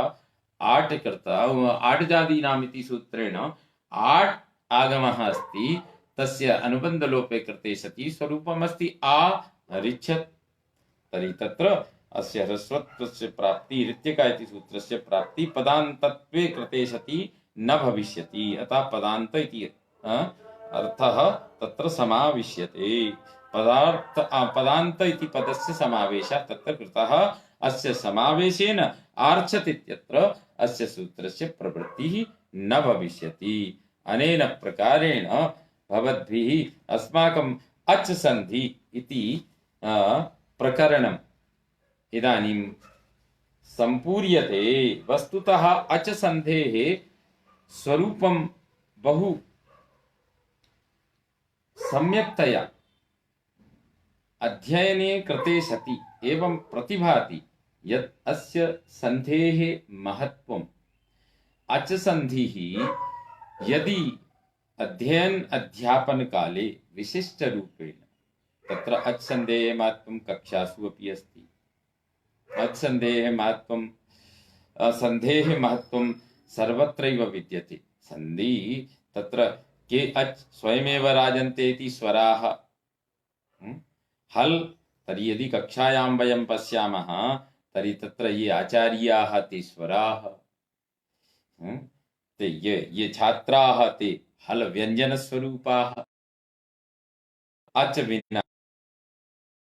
आट् कृता आट्जादीनाम् इति सूत्रेण आट् आगमः अस्ति, तस्य अनुबन्धलोपे कृते सति स्वरूपमस्ति आ ऋच्छत्। तर्हि तत्र अस्य ह्रस्वत्वस्य प्राप्ति ऋत्यका इति सूत्रस्य प्राप्ति पदान्तत्वे कृते सति न भविष्यति, अतः पदान्त इति अर्थः तत्र समाविष्यते। पदान्त इति पदस्य समावेशः तत्र कृतः, अस्य समावेशेन आर्च्छत् इत्यत्र अस्य सूत्रस्य प्रवृत्तिः न भविष्यति। अनेन प्रकारेण भवद्भिः अस्माकं अच् सन्धि इति प्रकरणम् इदानीं सम्पूर्यते। वस्तुतः अच् सन्धेः स्वरूपं बहु सम्यक्तया अध्ययने कृते सति एवं प्रतिभाति यत् अस्य सन्धेः महत्त्वम्। अच् सन्धिः यदि अध्ययन अध्यापन काले विशिष्ट रूपेण, तत्र अच् सन्धेः महत्त्वं कक्षासु अपि अस्ति। अच् सन्धेः महत्त्वं सन्धेः महत्त्वं सर्वत्रैव विद्यते। सन्धि तत्र के अच् स्वयमेव राजन्ते इति स्वराः। हल् तर्हि यदि कक्षायां वयं पश्यामः तर्हि तत्र ये आचार्याः ते स्वराः, ते ये छात्राः ते हल व्यंजन स्वरूपाः। अच बिना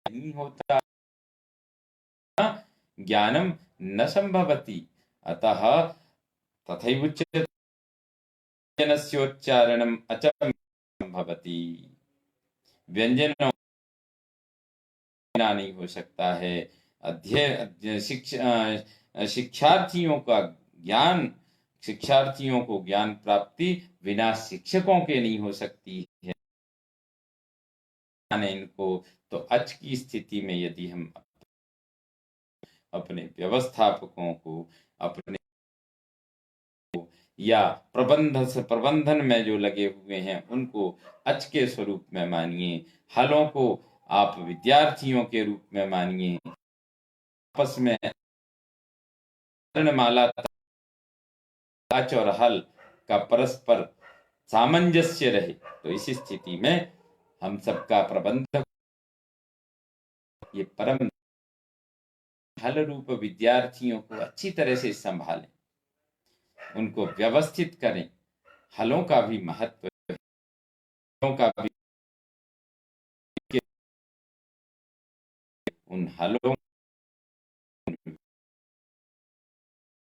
नहीं होता, ज्ञानम न संभवति। अतः तथैव उच्यते व्यंजनस्योच्चारणम् अचं संभवति। व्यंजन बिना नहीं हो सकता है। शिक्षार्थियों का ज्ञान, शिक्षार्थियों को ज्ञान प्राप्ति बिना शिक्षकों के नहीं हो सकती है। इनको तो अच की स्थिति में यदि हम अपने व्यवस्थापकों को, अपने या प्रबंधन में जो लगे हुए हैं उनको अच के स्वरूप में मानिए, हलों को आप विद्यार्थियों के रूप में मानिए। आपस में माला अच और हल का परस्पर सामंजस्य रहे, तो इस स्थिति में हम सबका प्रबंधक ये परम हल रूप विद्यार्थियों को अच्छी तरह से संभालें, उनको व्यवस्थित करें। हलों का भी महत्व है, हलों का भी, उन हलों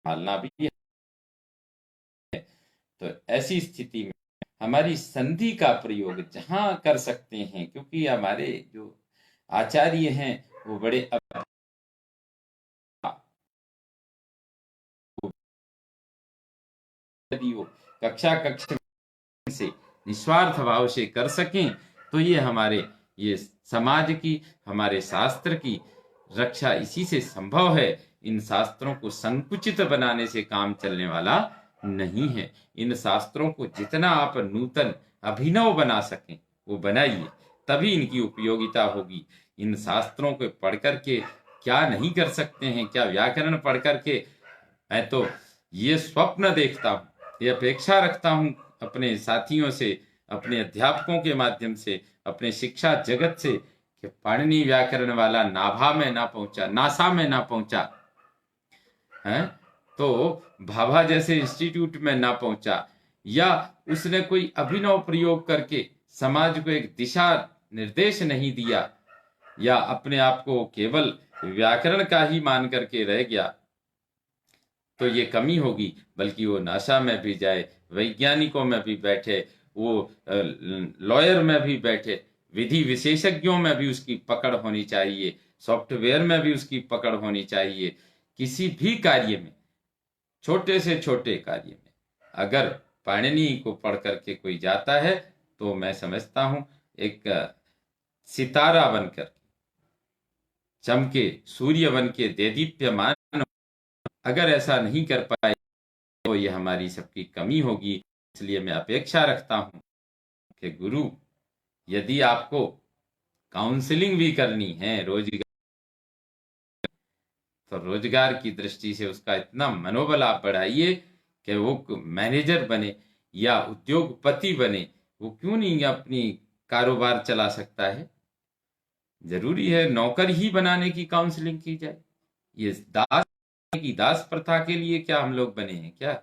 संभालना भी है। तो ऐसी स्थिति में हमारी संधि का प्रयोग जहां कर सकते हैं, क्योंकि हमारे जो आचार्य हैं वो बड़े यदि वो कक्षा से निस्वार्थ भाव से कर सकें तो ये हमारे ये समाज की, हमारे शास्त्र की रक्षा इसी से संभव है। इन शास्त्रों को संकुचित बनाने से काम चलने वाला नहीं है। इन शास्त्रों को जितना आप नूतन अभिनव बना सकें वो बनाइए, तभी इनकी उपयोगिता होगी। इन शास्त्रों को पढ़ करके क्या नहीं कर सकते हैं, क्या व्याकरण पढ़ करके मैं तो ये स्वप्न देखता हूँ, ये अपेक्षा रखता हूँ अपने साथियों से, अपने अध्यापकों के माध्यम से, अपने शिक्षा जगत से कि पाणिनि व्याकरण वाला नाभा में ना पहुंचा, नासा में ना पहुंचा है, तो भाभा जैसे इंस्टीट्यूट में ना पहुंचा, या उसने कोई अभिनव प्रयोग करके समाज को एक दिशा निर्देश नहीं दिया, या अपने आप को केवल व्याकरण का ही मान करके रह गया, तो ये कमी होगी। बल्कि वो नासा में भी जाए, वैज्ञानिकों में भी बैठे, वो लॉयर में भी बैठे, विधि विशेषज्ञों में भी उसकी पकड़ होनी चाहिए, सॉफ्टवेयर में भी उसकी पकड़ होनी चाहिए। किसी भी कार्य में, छोटे से छोटे कार्य में अगर पाणिनि को पढ़ करके कोई जाता है, तो मैं समझता हूं एक सितारा बनकर चमके, सूर्य बन के देदीप्यमान। अगर ऐसा नहीं कर पाए तो ये हमारी सबकी कमी होगी। इसलिए मैं अपेक्षा रखता हूं कि गुरु, यदि आपको काउंसलिंग भी करनी है रोजगार, तो रोजगार की दृष्टि से उसका इतना मनोबल आप बढ़ाइए कि वो मैनेजर बने या उद्योगपति बने। वो क्यों नहीं अपनी कारोबार चला सकता है? जरूरी है नौकर ही बनाने की काउंसलिंग की जाए? ये दास प्रथा के लिए क्या हम लोग बने हैं क्या?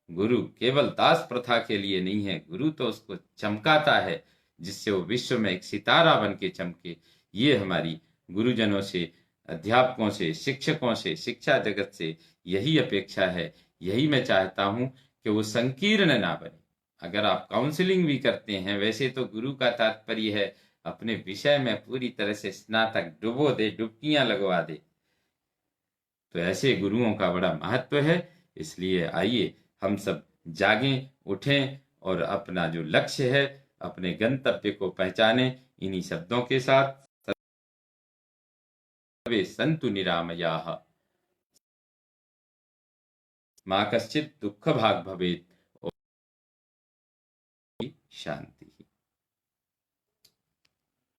गुरु केवल दास प्रथा के लिए नहीं है, गुरु तो उसको चमकाता है जिससे वो विश्व में एक सितारा बन के चमके। ये हमारी गुरुजनों से, अध्यापकों से, शिक्षकों से, शिक्षा जगत से यही अपेक्षा है। यही मैं चाहता हूं कि वो संकीर्ण ना बने। अगर आप काउंसलिंग भी करते हैं, वैसे तो गुरु का तात्पर्य है अपने विषय में पूरी तरह से स्नातक डुबो दे, डुबकियां लगवा दे। तो ऐसे गुरुओं का बड़ा महत्व है। इसलिए आइए हम सब जागें, उठें और अपना जो लक्ष्य है, अपने गंतव्य को पहचानें। इन्हीं शब्दों के साथ, सर्वे सन्तु निरामयाः, मा कश्चित् दुःखभाग् भवेत्। ओम शांति।